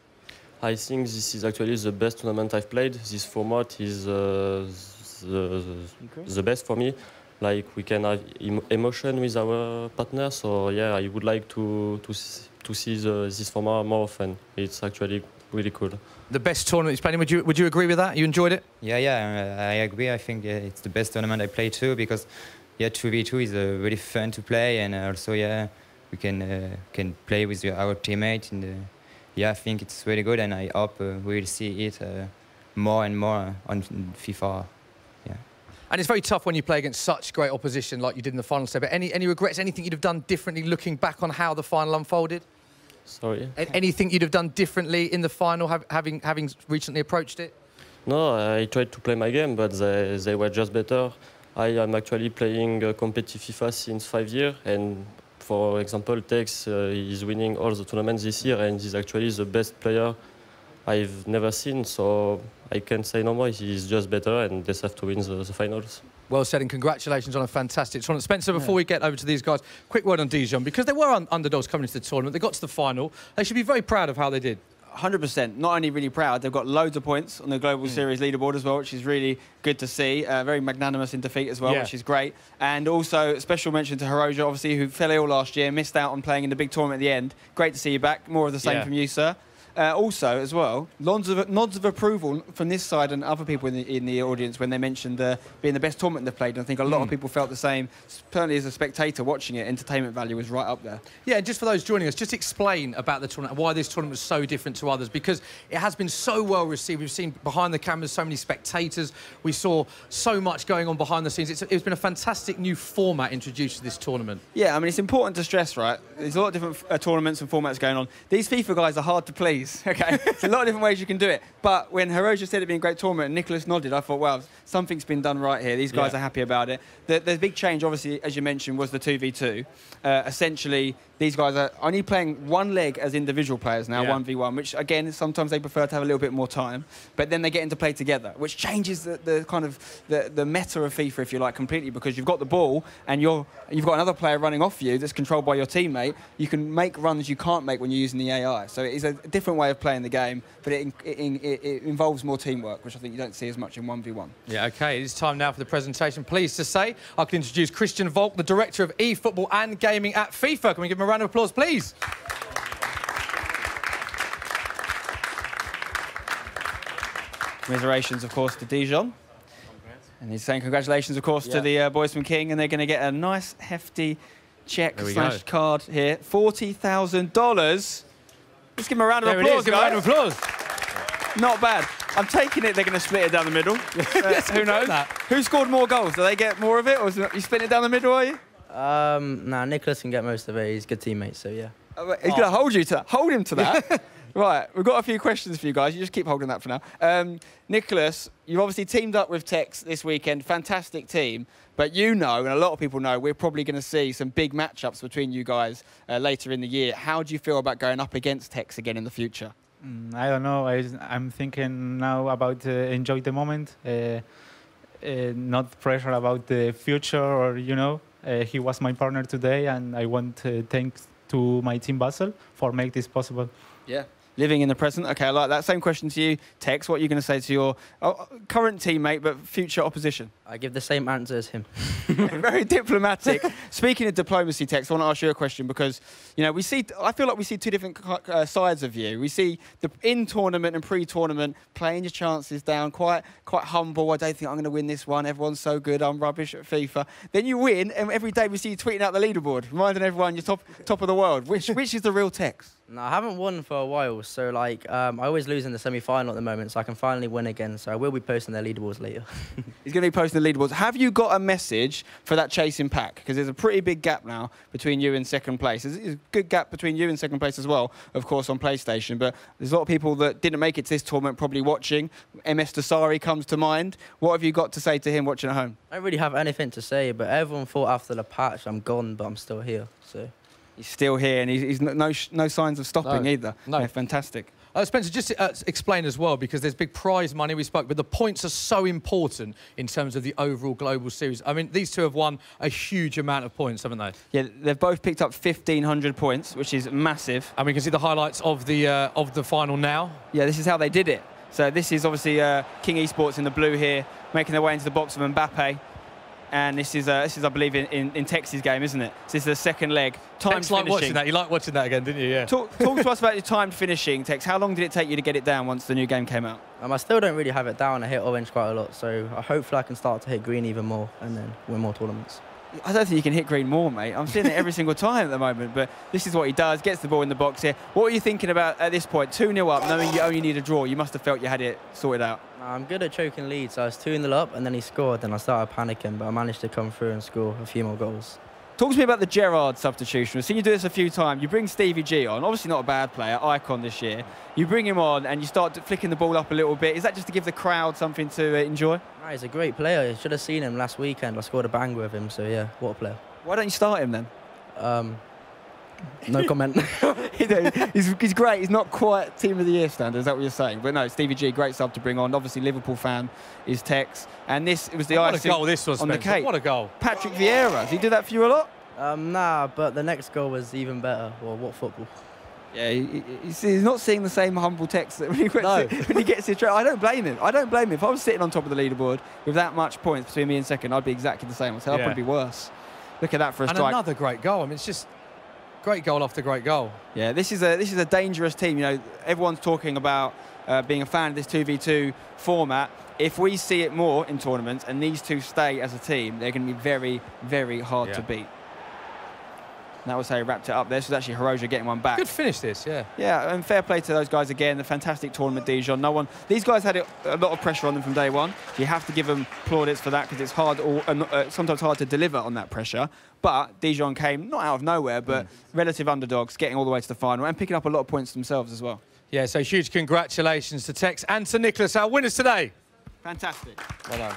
I think this is actually the best tournament I've played. This format is the best for me. Like, we can have emotion with our partners, so yeah, I would like to see this format more often. It's actually really cool. The best tournament he's played in, would you agree with that? You enjoyed it? Yeah, I agree. I think it's the best tournament I played too, because yeah, 2v2 is really fun to play, and also yeah, we can play with our teammates, and yeah, I think it's really good, and I hope we'll see it more and more on FIFA. Yeah. And it's very tough when you play against such great opposition like you did in the final step. But any regrets? Anything you'd have done differently looking back on how the final unfolded? Sorry? Anything you'd have done differently in the final, having recently approached it? No, I tried to play my game, but they were just better. I am actually playing competitive FIFA since 5 years, and for example, Tex is winning all the tournaments this year, and he's actually the best player I've never seen, so I can't say no more. He's just better, and they have to win the finals. Well said, and congratulations on a fantastic tournament. Spencer, before we get over to these guys, quick word on Dijon, because they were underdogs coming into the tournament. They got to the final. They should be very proud of how they did. 100%. Not only really proud, they've got loads of points on the Global Series leaderboard as well, which is really good to see. Very magnanimous in defeat as well, which is great. And also, special mention to Hiroja, obviously, who fell ill last year, missed out on playing in the big tournament at the end. Great to see you back. More of the same from you, sir. Also, as well, nods of approval from this side and other people in the audience when they mentioned being the best tournament they've played. And I think a lot of people felt the same. Certainly as a spectator watching it, entertainment value was right up there. Yeah, and just for those joining us, just explain about the tournament, why this tournament was so different to others, because it has been so well received. We've seen behind the cameras so many spectators. We saw so much going on behind the scenes. It's been a fantastic new format introduced to this tournament. Yeah, I mean, it's important to stress, right? There's a lot of different tournaments and formats going on. These FIFA guys are hard to please, okay? There's a lot of different ways you can do it. But when Hiroja said it'd been a great tournament and Nicholas nodded, I thought, wow, something's been done right here. These guys are happy about it. The big change, obviously, as you mentioned, was the 2v2. Essentially, these guys are only playing one leg as individual players now, 1v1, which, again, sometimes they prefer to have a little bit more time. But then they get into play together, which changes the kind of the meta of FIFA, if you like, completely, because you've got the ball and you've got another player running off you that's controlled by your teammate. You can make runs you can't make when you're using the AI. So it is a different way of playing the game, but it involves more teamwork, which I think you don't see as much in 1v1. Yeah, OK, it is time now for the presentation. Pleased to say I can introduce Christian Volk, the Director of eFootball and Gaming at FIFA. Can we give him a round of applause, please? Commiserations, of course, to Dijon. And he's saying congratulations, of course, to the boys from King, and they're going to get a nice, hefty check/card here. $40,000. Let's give him a round of applause, guys. Round of applause. Not bad. I'm taking it they're going to split it down the middle. Who knows? Who scored more goals? Do they get more of it, or you split it down the middle, are you? Nah, Nicholas can get most of it. He's a good teammate, so yeah. He's going to hold you to that. Hold him to that. Right, we've got a few questions for you guys. You just keep holding that for now. Nicholas, you've obviously teamed up with Tex this weekend. Fantastic team. But you know, and a lot of people know, we're probably going to see some big matchups between you guys later in the year. How do you feel about going up against Tex again in the future? I don't know. I'm thinking now about enjoy the moment, not pressure about the future, or, you know. He was my partner today, and I want to thank to my team Basel for make this possible. Yeah. Living in the present. Okay, I like that. Same question to you, Tex. What are you going to say to your current teammate but future opposition? I give the same answer as him. Very diplomatic. Speaking of diplomacy, Tex, I want to ask you a question because, you know, I feel like we see two different sides of you. We see the in-tournament and pre-tournament playing your chances down, quite humble. I don't think I'm going to win this one. Everyone's so good. I'm rubbish at FIFA. Then you win, and every day we see you tweeting out the leaderboard, reminding everyone you're top of the world. Which is the real Tex? No, I haven't won for a while, so like I always lose in the semi-final at the moment, so I can finally win again. So I will be posting their leaderboards later. He's going to be posting the leaderboards. Have you got a message for that chasing pack? Because there's a pretty big gap now between you and second place. There's a good gap between you and second place as well, of course, on PlayStation. But there's a lot of people that didn't make it to this tournament probably watching. MS Dasari comes to mind. What have you got to say to him watching at home? I don't really have anything to say, but everyone thought after the patch I'm gone, but I'm still here. So. He's still here, and he's no signs of stopping either. No, yeah, fantastic. Spencer, just explain as well, because there's big prize money we spoke, but the points are so important in terms of the overall global series. I mean, these two have won a huge amount of points, haven't they? Yeah, they've both picked up 1,500 points, which is massive. And we can see the highlights of the final now. Yeah, this is how they did it. So this is obviously King Esports in the blue here, making their way into the box of Mbappe. And this is I believe, in Tex's game, isn't it? So this is the second leg. Timed finishing. Like watching that. You like watching that again, didn't you? Yeah. Talk to us about your timed finishing, Tex. How long did it take you to get it down once the new game came out? I still don't really have it down. I hit orange quite a lot, so hopefully I can start to hit green even more and then win more tournaments. I don't think you can hit green more, mate. I'm seeing it every single time at the moment, but this is what he does, gets the ball in the box here. What are you thinking about at this point? 2-0 up, knowing you only need a draw. You must have felt you had it sorted out. I'm good at choking leads, so I was 2-0 up, and then he scored, and I started panicking, but I managed to come through and score a few more goals. Talk to me about the Gerrard substitution. I've seen you do this a few times. You bring Stevie G on, obviously not a bad player, icon this year. You bring him on and you start flicking the ball up a little bit. Is that just to give the crowd something to enjoy? No, he's a great player. You should have seen him last weekend. I scored a banger with him, so yeah, what a player. Why don't you start him then? No comment. He's great. He's not quite Team of the Year standard. Is that what you're saying? But no, Stevie G, great sub to bring on. Obviously, Liverpool fan is Tex. And it was the icing what a goal this was, on the cake. What a goal. Patrick Vieira, does he do that for you a lot? Nah, but the next goal was even better. Well, what football? Yeah, he's not seeing the same humble Tex that when he gets his try. I don't blame him. I don't blame him. If I was sitting on top of the leaderboard with that much points between me and second, I'd be exactly the same. I'd probably be worse. Look at that for a strike. And another great goal. I mean, it's just... Great goal after great goal. Yeah, this is a dangerous team. You know, everyone's talking about being a fan of this 2v2 format. If we see it more in tournaments and these two stay as a team, they're going to be very, very hard to beat. And that was how he wrapped it up. This was actually Hiroja getting one back. Good finish this, yeah. Yeah, and fair play to those guys again. The fantastic tournament, Dijon. These guys had a lot of pressure on them from day one. You have to give them plaudits for that because it's hard, sometimes hard to deliver on that pressure. But Dijon came, not out of nowhere, but relative underdogs, getting all the way to the final and picking up a lot of points themselves as well. Yeah, so huge congratulations to Tex and to Nicholas, our winners today. Fantastic. Well done.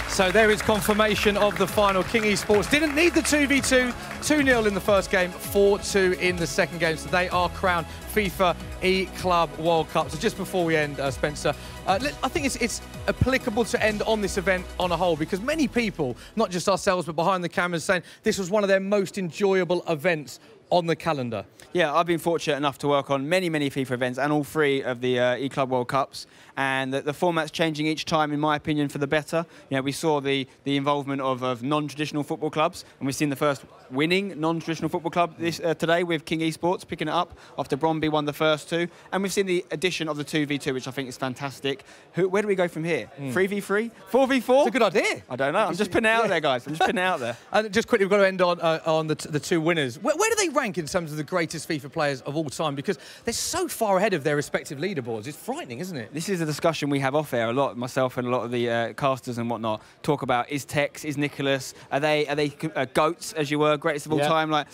So there is confirmation of the final. King Esports didn't need the 2v2, 2-0 in the first game, 4-2 in the second game. So they are crowned FIFA eClub World Cup. So just before we end, Spencer, I think it's applicable to end on this event on a whole because many people, not just ourselves, but behind the cameras, saying this was one of their most enjoyable events on the calendar. Yeah, I've been fortunate enough to work on many, many FIFA events and all 3 of the eClub World Cups. And the format's changing each time, in my opinion, for the better. You know, we saw the involvement of non-traditional football clubs, and we've seen the first winning non-traditional football club today with King Esports picking it up after Bromby won the first 2. And we've seen the addition of the 2v2, which I think is fantastic. Where do we go from here? 3v3? 4v4? It's a good idea. I don't know. I'm just putting it out there, guys. I'm just putting it out there. And just quickly, we've got to end on the 2 winners. Where do they rank in terms of the greatest FIFA players of all time? Because they're so far ahead of their respective leaderboards. It's frightening, isn't it? This is a discussion we have off air a lot. Myself and a lot of the casters and whatnot talk about: is Tex, is Nicholas, are they goats, as you were, greatest of all time? Like,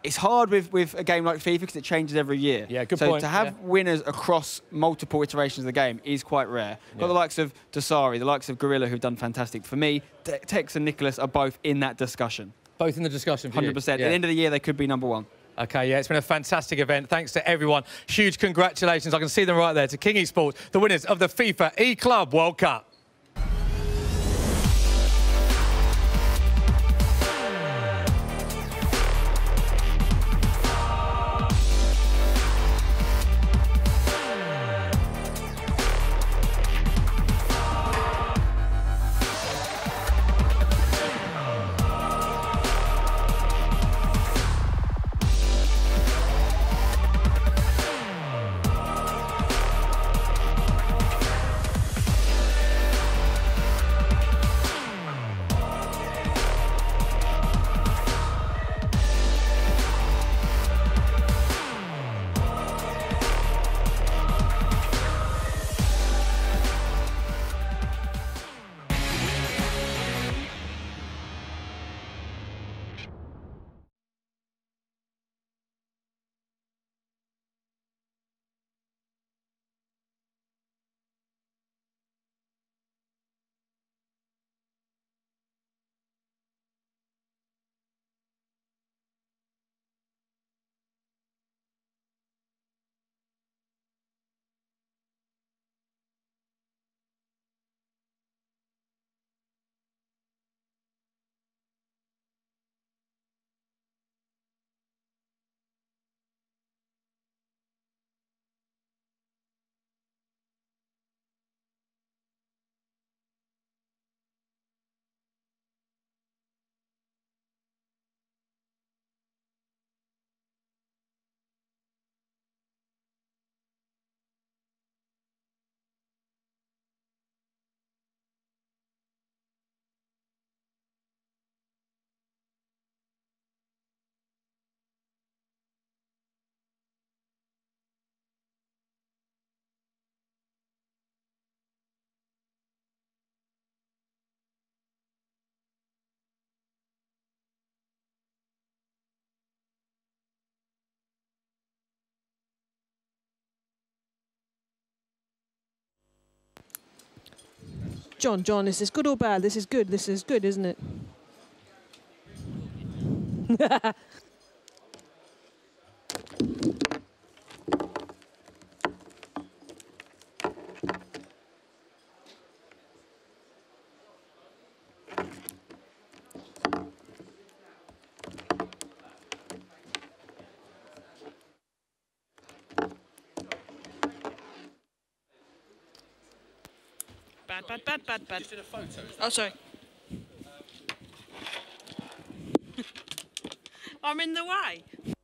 it's hard with a game like FIFA because it changes every year. Yeah, good point. point. So to have winners across multiple iterations of the game is quite rare. Got the likes of Dasari, the likes of Gorilla, who've done fantastic. For me, Tex and Nicholas are both in that discussion. Both in the discussion for 100%. At the end of the year, they could be #1. Okay, yeah, it's been a fantastic event. Thanks to everyone. Huge congratulations. I can see them right there, to King Esports, the winners of the FIFA eClub World Cup. John, is this good or bad? This is good, isn't it? Bad. Just did a photo. Oh, sorry. I'm in the way.